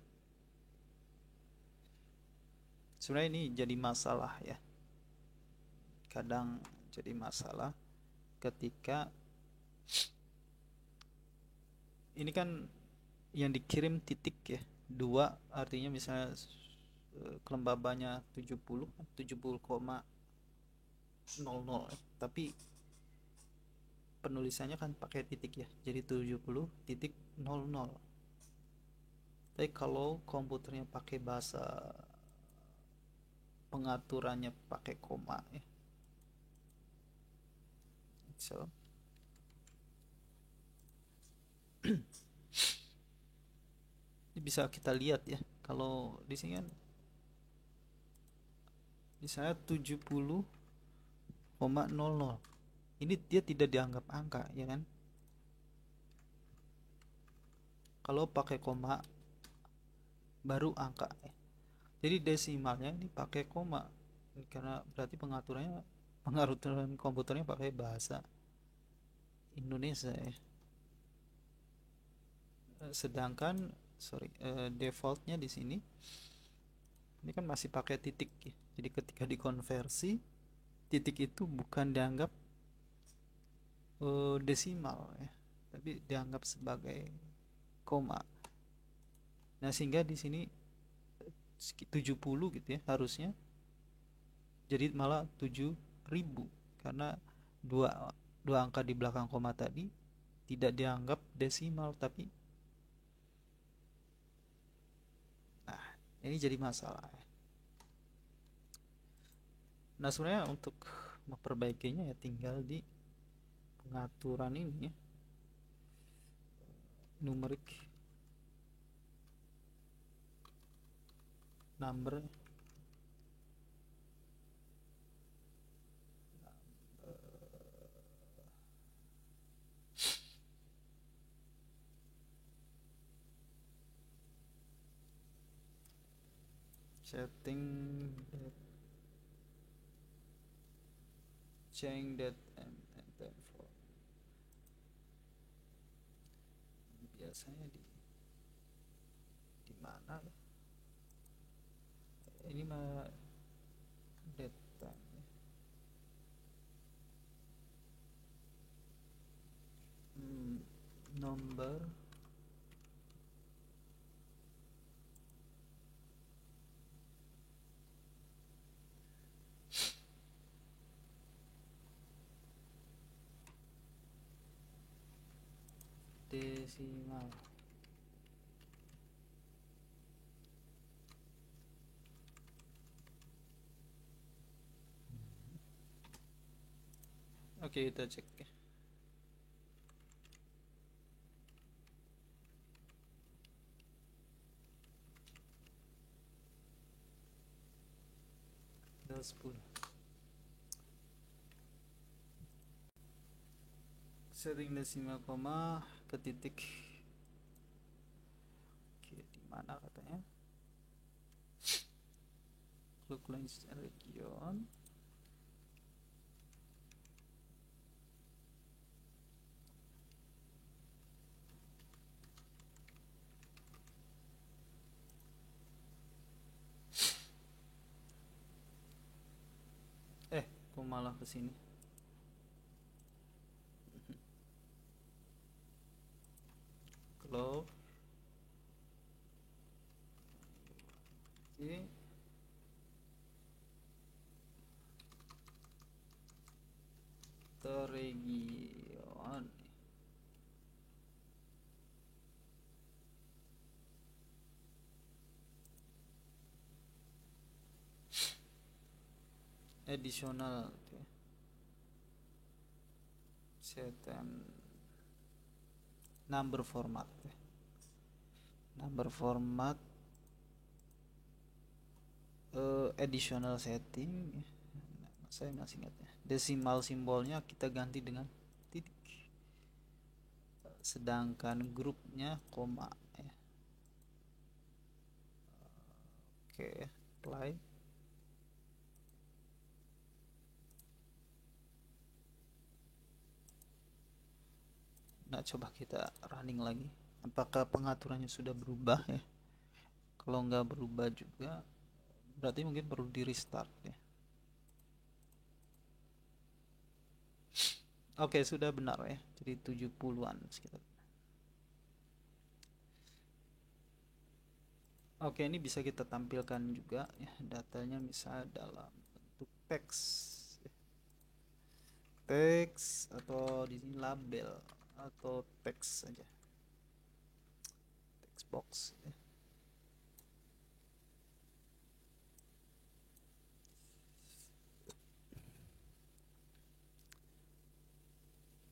[SPEAKER 1] sebenarnya ini jadi masalah ya. Kadang jadi masalah ketika ini kan yang dikirim titik ya, 2 artinya misalnya kelembabannya 70,00 ya. Tapi penulisannya kan pakai titik ya, jadi 70,00. Tapi kalau komputernya pakai bahasa pengaturannya pakai koma ya, so ini bisa kita lihat ya, kalau di sini kan misalnya 70,00, ini dia tidak dianggap angka ya kan. Kalau pakai koma baru angka ya. Jadi desimalnya ini pakai koma karena berarti pengaturan komputernya pakai bahasa Indonesia ya. Sedangkan defaultnya di sini ini kan masih pakai titik ya. Jadi ketika dikonversi, titik itu bukan dianggap desimal ya, tapi dianggap sebagai koma. Nah, sehingga di sini 70 gitu ya harusnya, jadi malah 7.000 karena dua angka di belakang koma tadi tidak dianggap desimal, tapi nah ini jadi masalah ya. Nah, sebenarnya untuk memperbaikinya ya tinggal di pengaturan ini ya, numerik number setting that change that and then for biasanya di mana ya? Ini mah data ya. Number desimal. Oke, kita cek ya. Udah 10. Setting desimal koma ke titik, oke, di mana katanya localized region. Kok malah kesini. Globe. Oke. Region. Additional, okay. Set and number format, number format, additional setting. Saya masih ingat ya, desimal simbolnya kita ganti dengan titik, sedangkan grupnya koma ya. Oke, apply. Nah, coba kita running lagi, apakah pengaturannya sudah berubah ya. Kalau nggak berubah juga berarti mungkin perlu di restart ya. Oke, sudah benar ya, jadi 70-an sekitar. Oke, ini bisa kita tampilkan juga ya, datanya misal dalam bentuk teks atau di sini label atau teks saja, text box ya.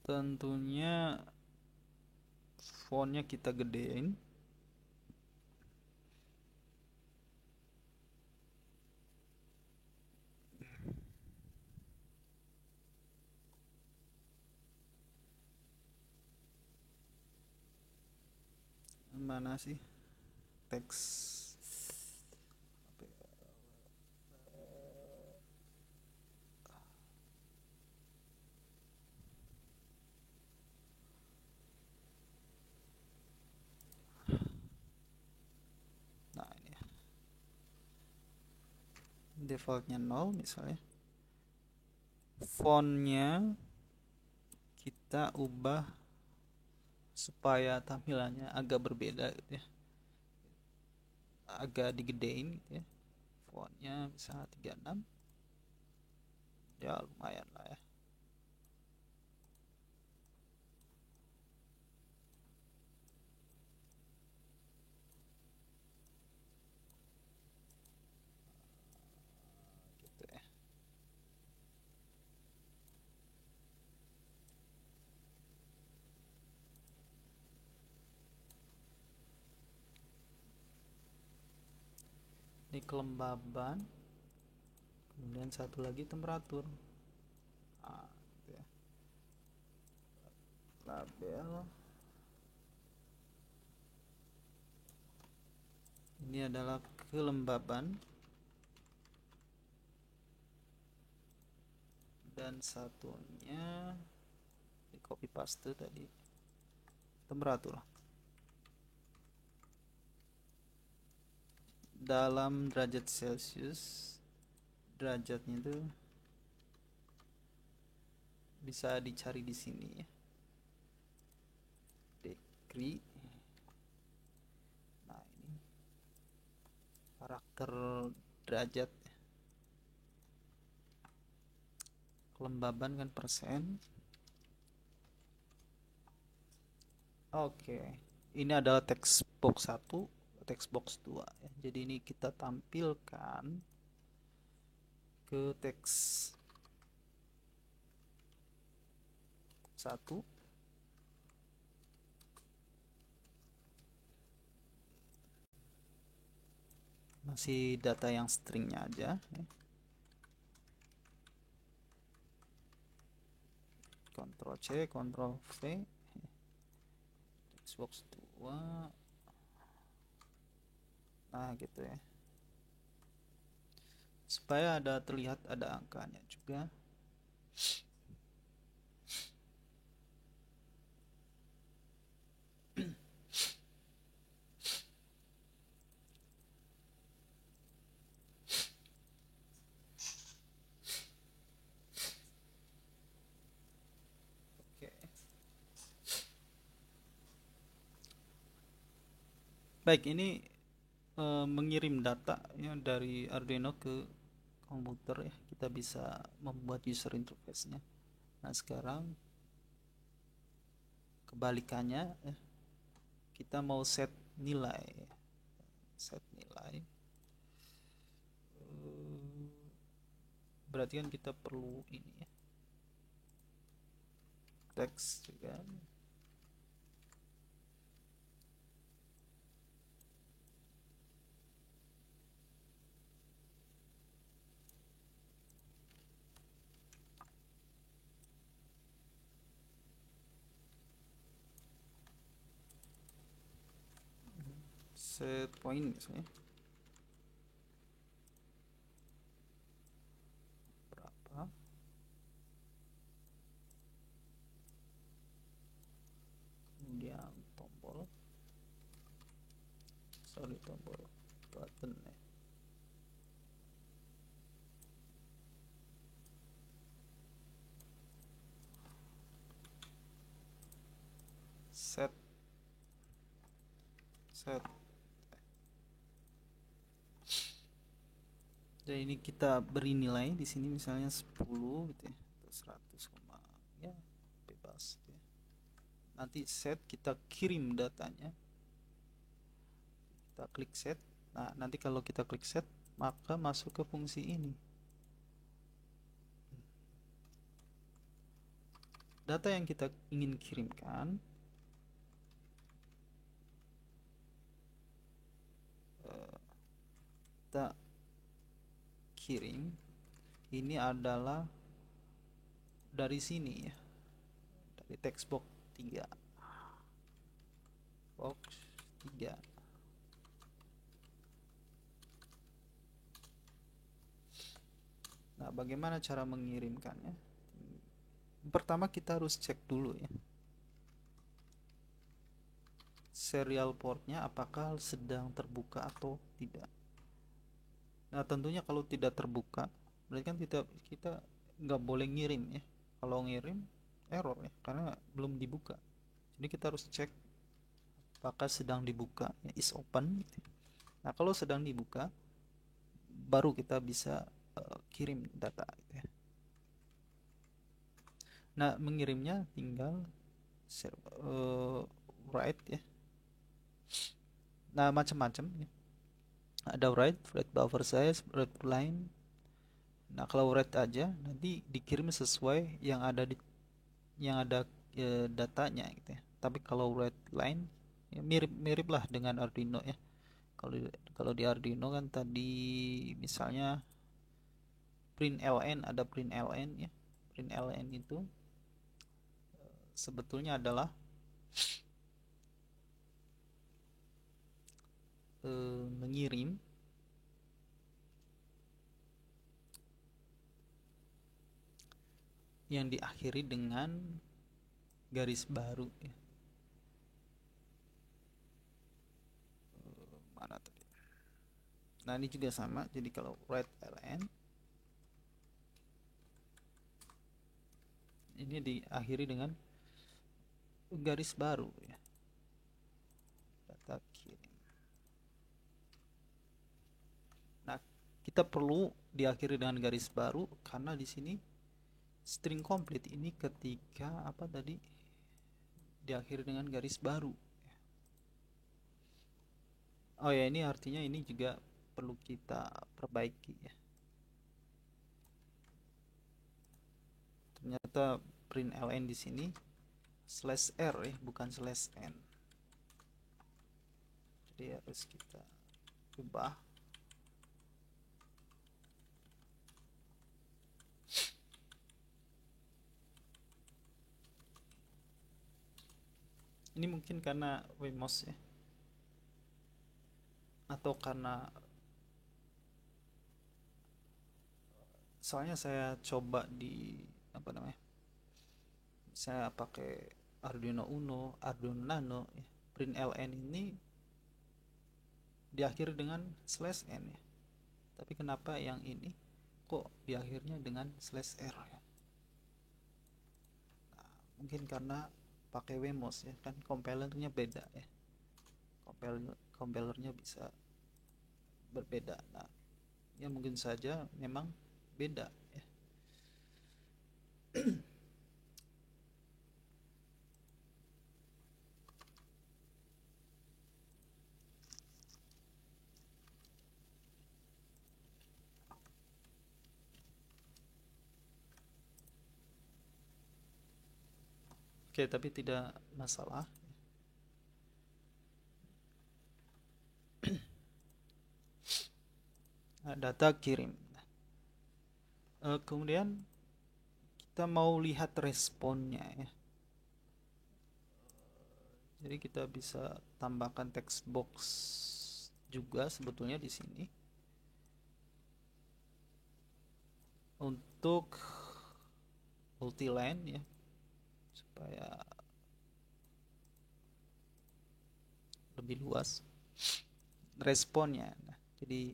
[SPEAKER 1] Tentunya fontnya kita gedein. Mana sih teks? Nah, ini ya. Defaultnya 0 misalnya. Fontnya kita ubah supaya tampilannya agak berbeda gitu ya, agak digedein gitu ya. Fontnya bisa 36 ya, lumayan lah ya. Gitu ya. Ini kelembaban, kemudian satu lagi temperatur. Gitu ya. Label ini adalah kelembaban, dan satunya di copy paste tadi temperatur. Dalam derajat Celcius, derajatnya itu bisa dicari di sini ya, degree. Nah, ini karakter derajat, kelembaban kan persen. Oke, ini adalah text box 1, text box 2 ya. Jadi ini kita tampilkan ke teks 1. Masih data yang stringnya aja ya. Ctrl C, Ctrl V. textbox 2. Nah gitu ya, supaya terlihat ada angkanya juga. Oke. Baik, ini mengirim data ya dari Arduino ke komputer ya. Kita bisa membuat user interface-nya. Nah, sekarang kebalikannya ya, kita mau set nilai. Set nilai. Berarti kan kita perlu ini ya. Teks juga. Set point misalnya. Berapa? Kemudian tombol button ya. Set jadi ini kita beri nilai di sini misalnya 10 gitu ya, atau 100, ya bebas gitu ya. Nanti set, kita kirim datanya, kita klik set. Nah, nanti kalau kita klik set, maka masuk ke fungsi ini. Data yang kita ingin kirimkan kita kirim ini adalah dari sini ya, dari textbox 3. Box 3. Nah, bagaimana cara mengirimkannya? Pertama kita harus cek dulu ya, serial portnya apakah sedang terbuka atau tidak. Nah, tentunya kalau tidak terbuka, berarti kan kita nggak boleh ngirim ya. Kalau ngirim error ya, karena belum dibuka. Jadi kita harus cek apakah sedang dibuka ya, is open gitu. Nah, kalau sedang dibuka, baru kita bisa kirim data gitu ya. Nah, mengirimnya tinggal write ya. Nah, macam-macam ya. Ada write buffer size, write line. Nah, kalau write aja nanti dikirim sesuai yang ada datanya gitu ya. Tapi kalau write line ya mirip-mirip lah dengan Arduino ya. Kalau di Arduino kan tadi misalnya print ln, ada print ln ya. Print ln itu sebetulnya adalah mengirim yang diakhiri dengan garis baru ya. Mana tadi? Nah, ini juga sama. Jadi kalau write ln ini diakhiri dengan garis baru ya. Data kirim. Nah, kita perlu diakhiri dengan garis baru karena di sini string complete ini ketika apa tadi diakhiri dengan garis baru. Oh ya, ini artinya ini juga perlu kita perbaiki ya. Ternyata print ln di sini /r ya, bukan /n. Jadi harus kita ubah. Ini mungkin karena Wemos ya, atau karena soalnya saya coba di apa namanya, saya pakai Arduino Uno, Arduino Nano ya. Println ini diakhiri dengan slash n ya, tapi kenapa yang ini kok diakhirnya dengan slash r ya? Nah, mungkin karena pakai Wemos ya, kan compilernya beda ya, compilernya bisa berbeda. Nah, ya mungkin saja memang beda ya. Oke, tapi tidak masalah. Nah, data kirim. Kemudian kita mau lihat responnya ya. Jadi kita bisa tambahkan text box juga sebetulnya di sini untuk multiline ya, supaya lebih luas responnya. Nah, jadi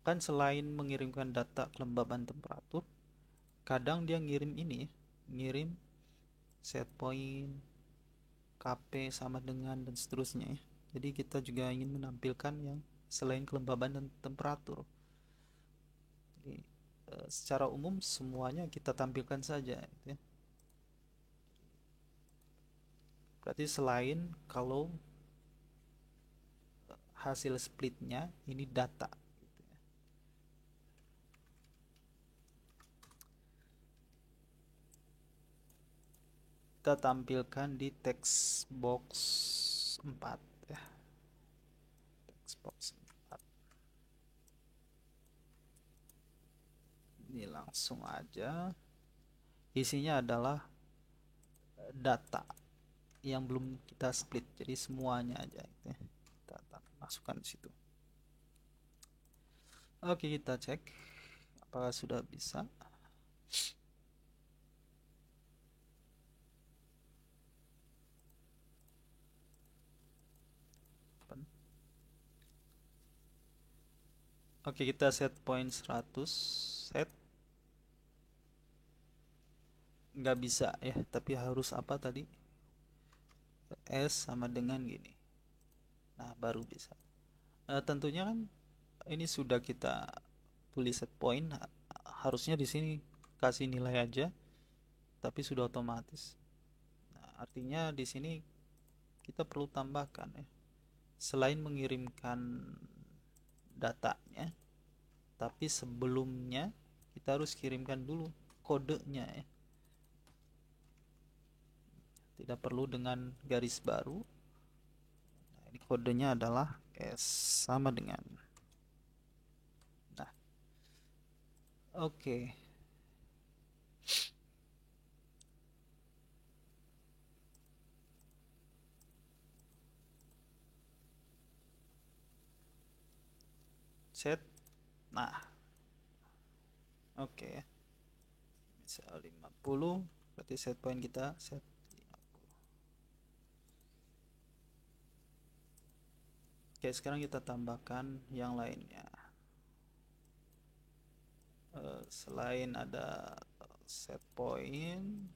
[SPEAKER 1] kan selain mengirimkan data kelembaban temperatur, kadang dia ngirim ini, ngirim set point, KP sama dengan dan seterusnya ya. Jadi kita juga ingin menampilkan yang selain kelembaban dan temperatur. Jadi secara umum semuanya kita tampilkan saja gitu ya. Berarti selain kalau hasil splitnya ini data gitu ya. Kita tampilkan di text box 4 ya. Text box 4. Ini langsung aja. Isinya adalah data yang belum kita split, jadi semuanya aja gitu ya. Kita masukkan di situ. Oke, kita cek apakah sudah bisa. Oke, kita set point 100, set. Nggak bisa ya, tapi harus apa tadi, S sama dengan gini. Nah, baru bisa. Tentunya kan ini sudah kita tulis set point, harusnya di sini kasih nilai aja, tapi sudah otomatis. Nah, artinya di sini kita perlu tambahkan ya, selain mengirimkan datanya, tapi sebelumnya kita harus kirimkan dulu kodenya ya. Tidak perlu dengan garis baru. Nah, ini kodenya adalah S sama dengan. Nah, oke. Set. Nah, oke. Bisa 50, berarti set point kita set 50. Oke, sekarang kita tambahkan yang lainnya. Selain ada set point,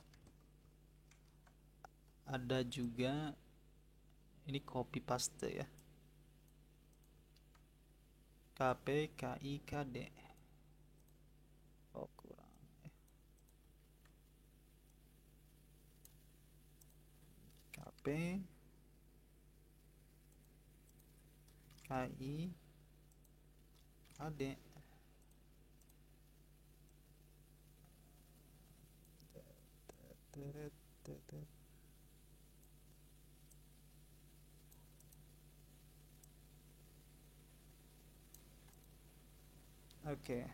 [SPEAKER 1] ada juga ini copy paste ya. KP, KI, KD. Oh, kurang. KP, KI, KD. Oke,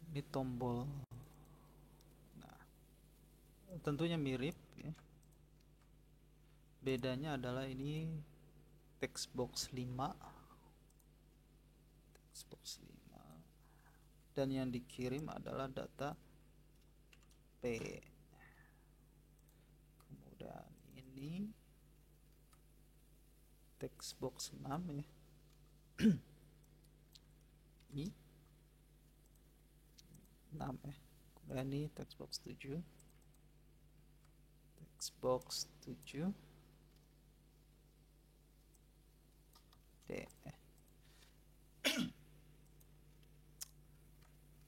[SPEAKER 1] ini tombol. Nah, tentunya mirip ya. Bedanya adalah ini text box 5, text box 5, dan yang dikirim adalah data P. Kemudian ini text box 6 ya. Ini 6 ya. Kemudian ini text box 7, text box 7 D.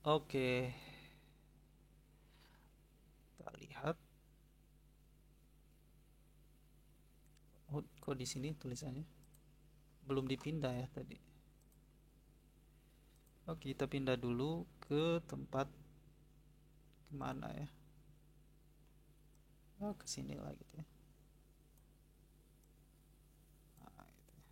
[SPEAKER 1] Oke, kita lihat. Oh, kok di sini tulisannya belum dipindah ya tadi. Oke, kita pindah dulu ke tempat kemana ya? Oh, ke sini lagi gitu ya. Nah, gitu ya.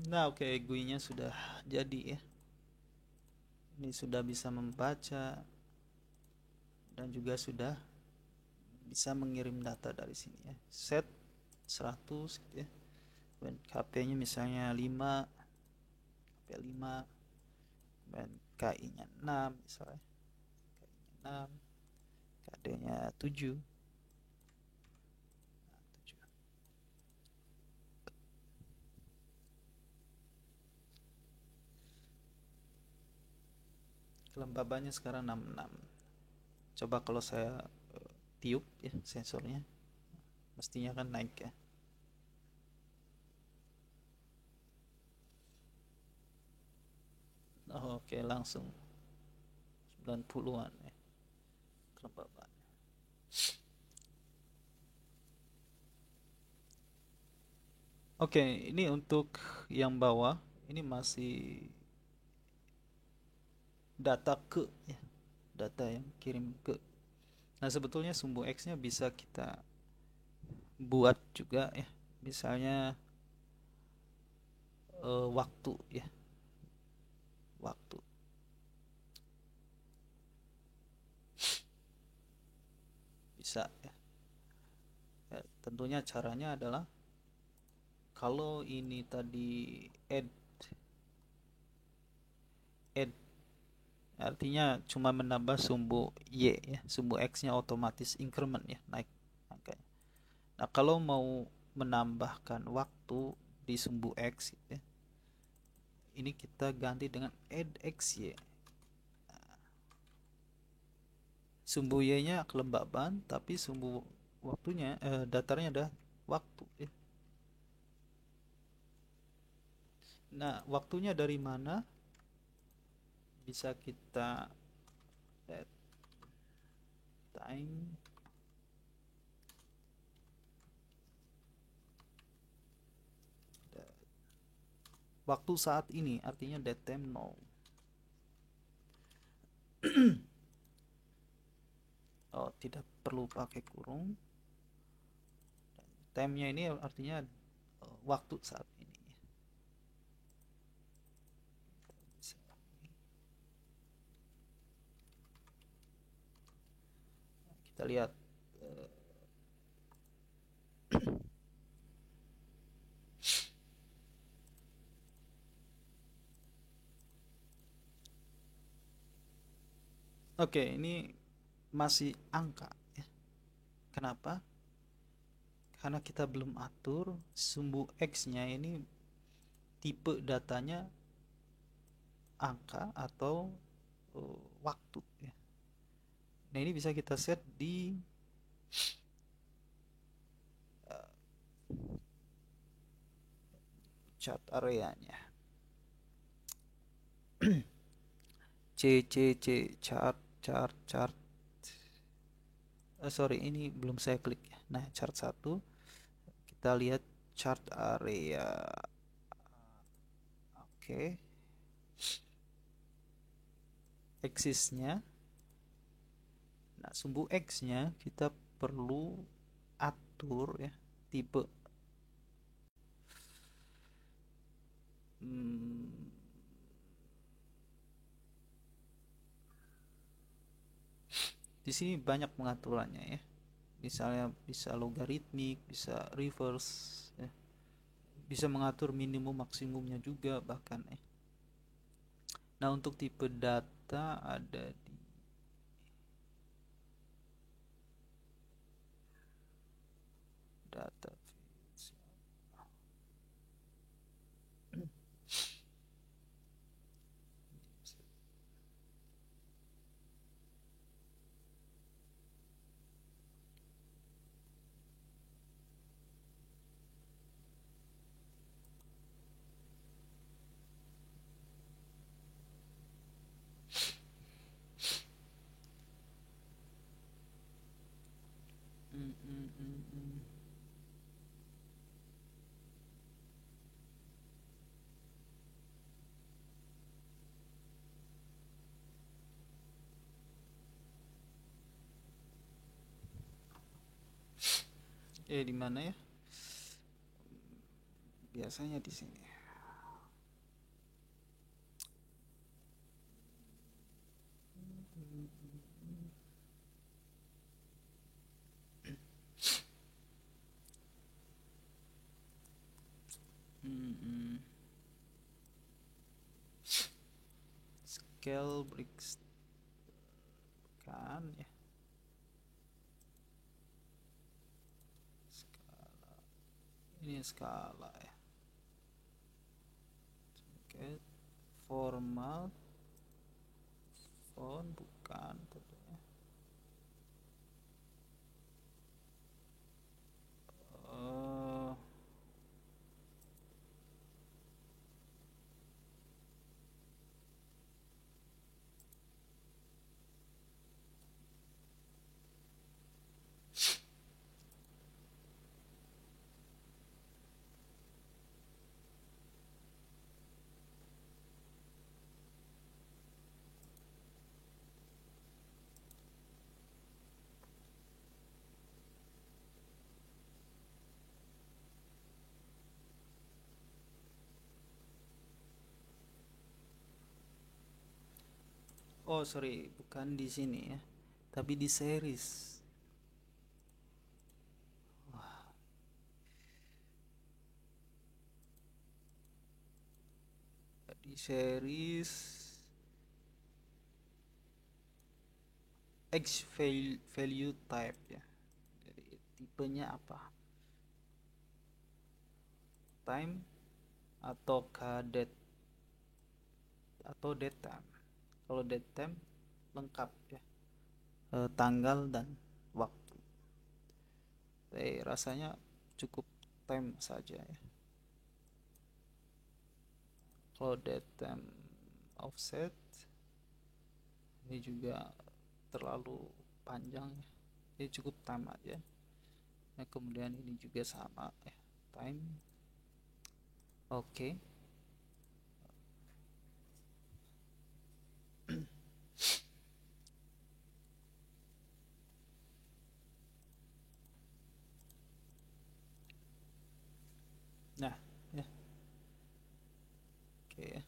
[SPEAKER 1] Nah, oke, GUI-nya sudah jadi ya. Ini sudah bisa membaca dan juga sudah bisa mengirim data dari sini ya. Set 100 gitu ya. Dan KP-nya misalnya 5, KP 5, dan KI-nya 6 misalnya. KI-nya 6, KD-nya 7. Nah, 7. Kelembabannya sekarang 66. Coba kalau saya tiup ya sensornya, mestinya kan naik ya. Oh, oke, langsung 90-an ya kelembaban. Oke, ini untuk yang bawah ini masih data ke ya, data yang kirim ke. Nah, sebetulnya sumbu X-nya bisa kita buat juga ya. Misalnya waktu ya, waktu. Bisa ya. Ya, tentunya caranya adalah kalau ini tadi add artinya cuma menambah sumbu Y ya, sumbu X-nya otomatis increment ya, naik angkanya. Nah, kalau mau menambahkan waktu di sumbu X gitu ya, ini kita ganti dengan add XY. Sumbu Y-nya kelembaban, tapi sumbu waktunya datarnya ada waktu ya. Nah, waktunya dari mana? Bisa kita set time waktu saat ini, artinya that time now. Oh, tidak perlu pakai kurung. Time-nya ini artinya waktu saat ini. Kita lihat. Oke, ini masih angka ya. Kenapa? Karena kita belum atur sumbu X-nya ini tipe datanya angka atau waktu ya. Nah, ini bisa kita set di uh, chart areanya. C chart chart chart. Sorry, ini belum saya klik ya. Nah, chart 1 kita lihat chart area. Oke. Axisnya. Nah, sumbu X-nya kita perlu atur ya. tipe hmm, di sini banyak pengaturannya ya. Misalnya bisa logaritmik, bisa reverse, ya. Bisa mengatur minimum maksimumnya juga bahkan ya. Nah, untuk tipe data ada di data fields. Hmm, hmm, hmm, hmm. Di mana ya? Biasanya di sini. Hmm, hmm. Scale bricks kan ya. Skala. Ini skala ya. Oke, formal font bukan tentunya. Eh, oh sorry, bukan di sini ya, tapi di series. Di series X value type ya. Jadi tipenya apa? Time atau date atau date time. Kalau date time lengkap ya. Tanggal dan waktu. Tapi rasanya cukup time saja ya. Kalau date time offset ini juga terlalu panjang ya. Jadi cukup time aja. Nah, kemudian ini juga sama ya. Time. Oke. Nah, ya. Oke ya.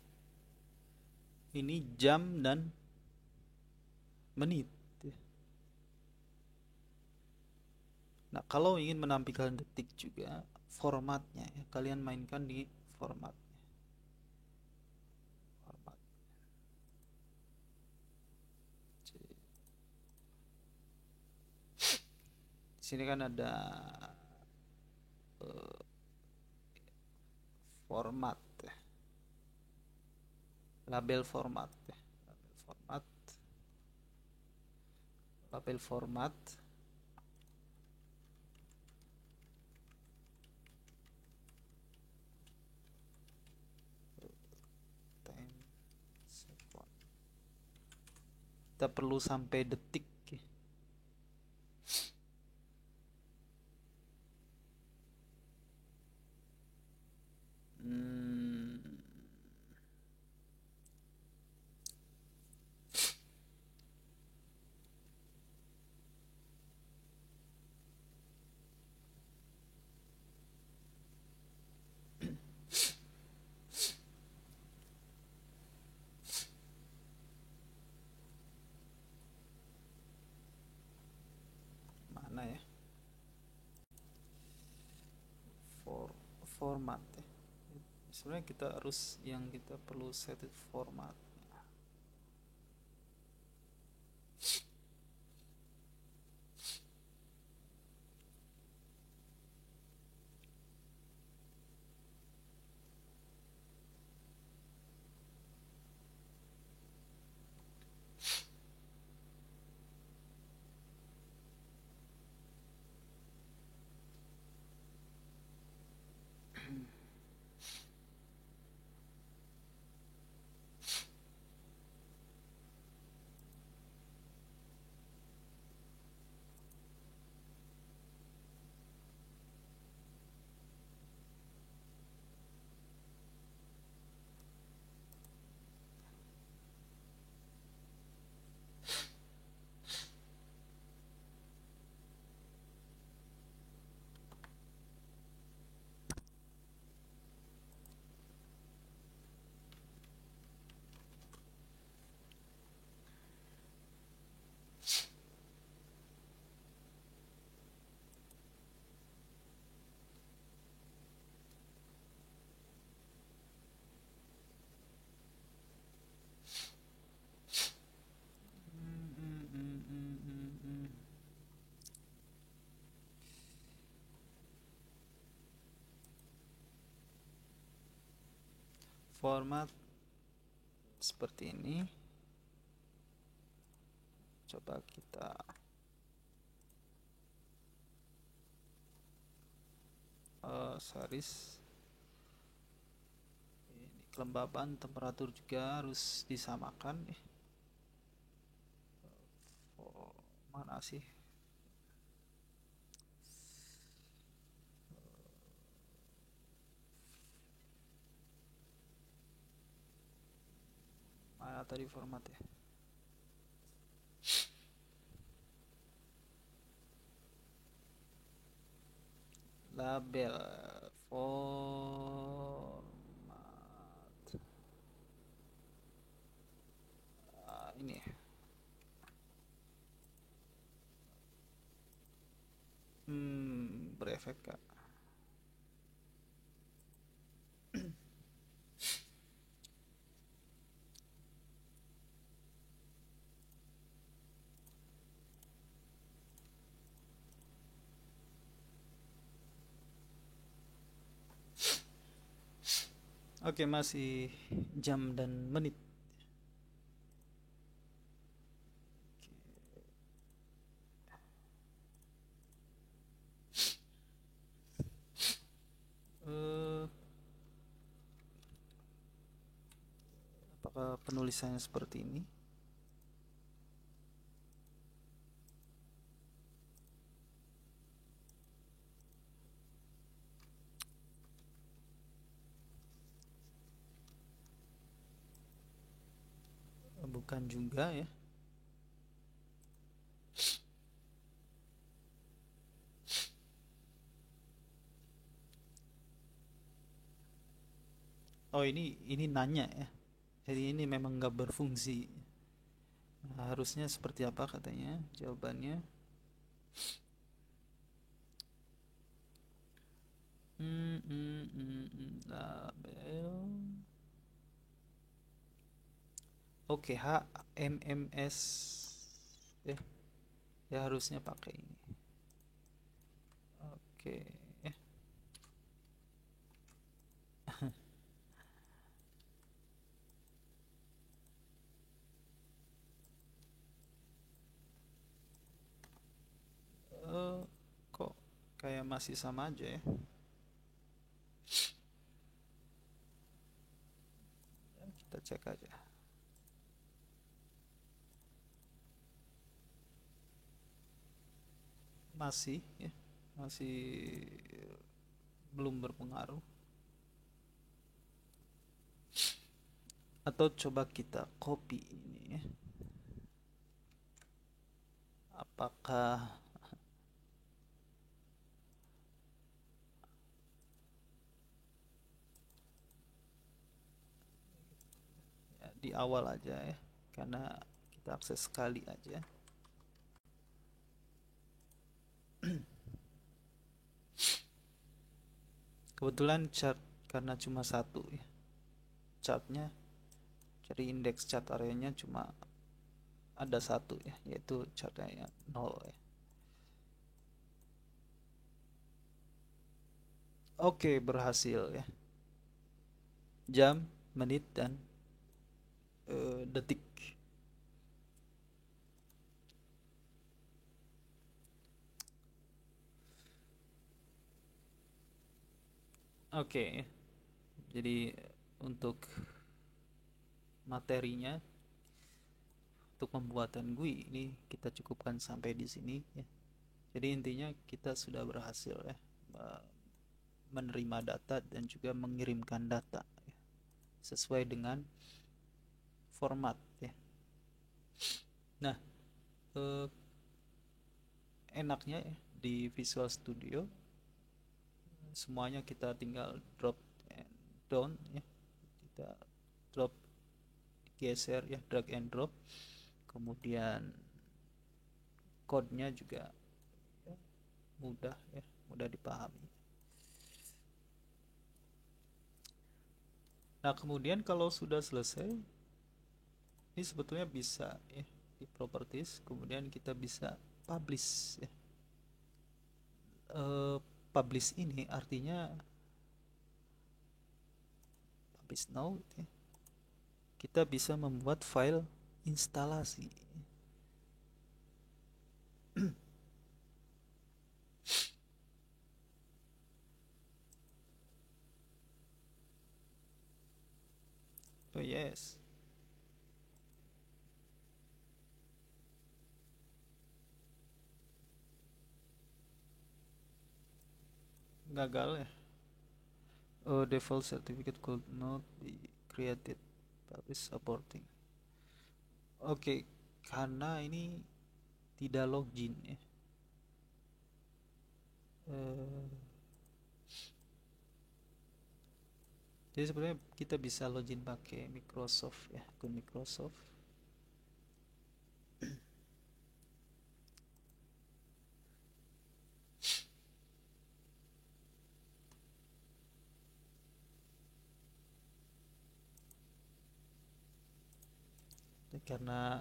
[SPEAKER 1] Ini jam dan menit ya. Nah, kalau ingin menampilkan detik juga formatnya ya, kalian mainkan di format. Format. Di sini kan ada eh, format ya. Label format ya. Label format. Label format. Time second. Kita perlu sampai detik ya. Hmm, format ya. Sebenarnya kita harus yang kita perlu set format. Format seperti ini. Coba kita series. Ini kelembaban, temperatur juga harus disamakan. Mana sih? Mana tadi format ya? Label format. Ini berefek kak. Oke, masih jam dan menit. Apakah penulisannya seperti ini? Bukan juga ya. Oh, ini nanya ya. Jadi ini memang nggak berfungsi. Nah, harusnya seperti apa katanya jawabannya? Label. Oke, HMMS ya. Ya harusnya pakai ini. Oke. Kok kayak masih sama aja ya? Kita cek aja. Masih ya, masih belum berpengaruh. Atau coba kita copy ini ya. Apakah ya, di awal aja ya, karena kita akses sekali aja. Kebetulan chart karena cuma satu ya, chartnya, jadi indeks chart areanya cuma ada satu ya, yaitu chartnya ya 0 ya. Oke, berhasil ya. Jam, menit, dan detik. Oke, jadi untuk materinya, untuk pembuatan GUI ini kita cukupkan sampai di sini ya. Jadi intinya kita sudah berhasil ya menerima data dan juga mengirimkan data ya, sesuai dengan format ya. Nah, eh, enaknya ya, di Visual Studio semuanya kita tinggal drop and down ya, kita drop, geser ya, drag and drop, kemudian code-nya juga ya, mudah ya, mudah dipahami. Nah, kemudian kalau sudah selesai, ini sebetulnya bisa ya di properties, kemudian kita bisa publish ya. Publish ini artinya publish now ya. Kita bisa membuat file instalasi. Oh yes, gagal ya. Default certificate could not be created. Publish supporting. Oke, karena ini tidak login ya. Eh, jadi sebenarnya kita bisa login pakai Microsoft ya, akun Microsoft. Karena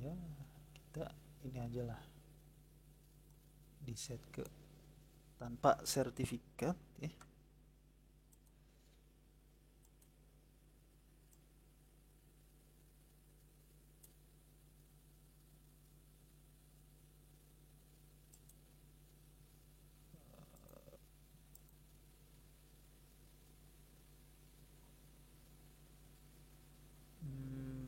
[SPEAKER 1] ya kita ini aja lah, di set ke tanpa sertifikat ya. Hmm,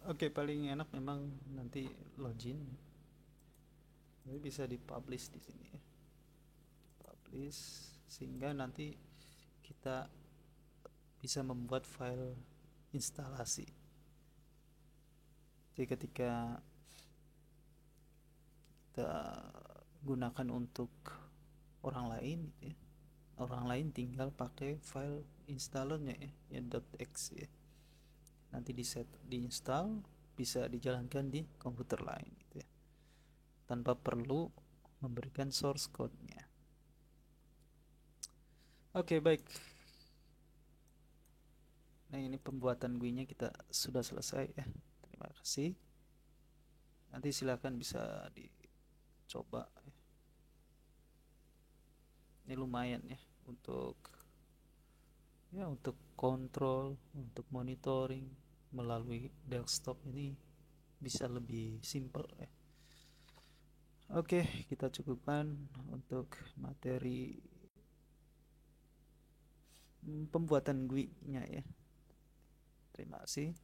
[SPEAKER 1] Oke, paling enak memang nanti login. Jadi bisa dipublish di sini ya. Publish sehingga nanti kita bisa membuat file instalasi. Jadi ketika kita gunakan untuk orang lain gitu ya, orang lain tinggal pakai file installernya ya, ya .x ya. Nanti di set, diinstal, bisa dijalankan di komputer lain gitu ya, tanpa perlu memberikan source code-nya. Oke, baik. Nah, ini pembuatan GUI-nya kita sudah selesai ya. Terima kasih. Nanti silakan bisa dicoba. Ini lumayan ya untuk untuk kontrol, untuk monitoring melalui desktop, ini bisa lebih simple ya. Oke, kita cukupkan untuk materi pembuatan GUI-nya ya. Terima kasih.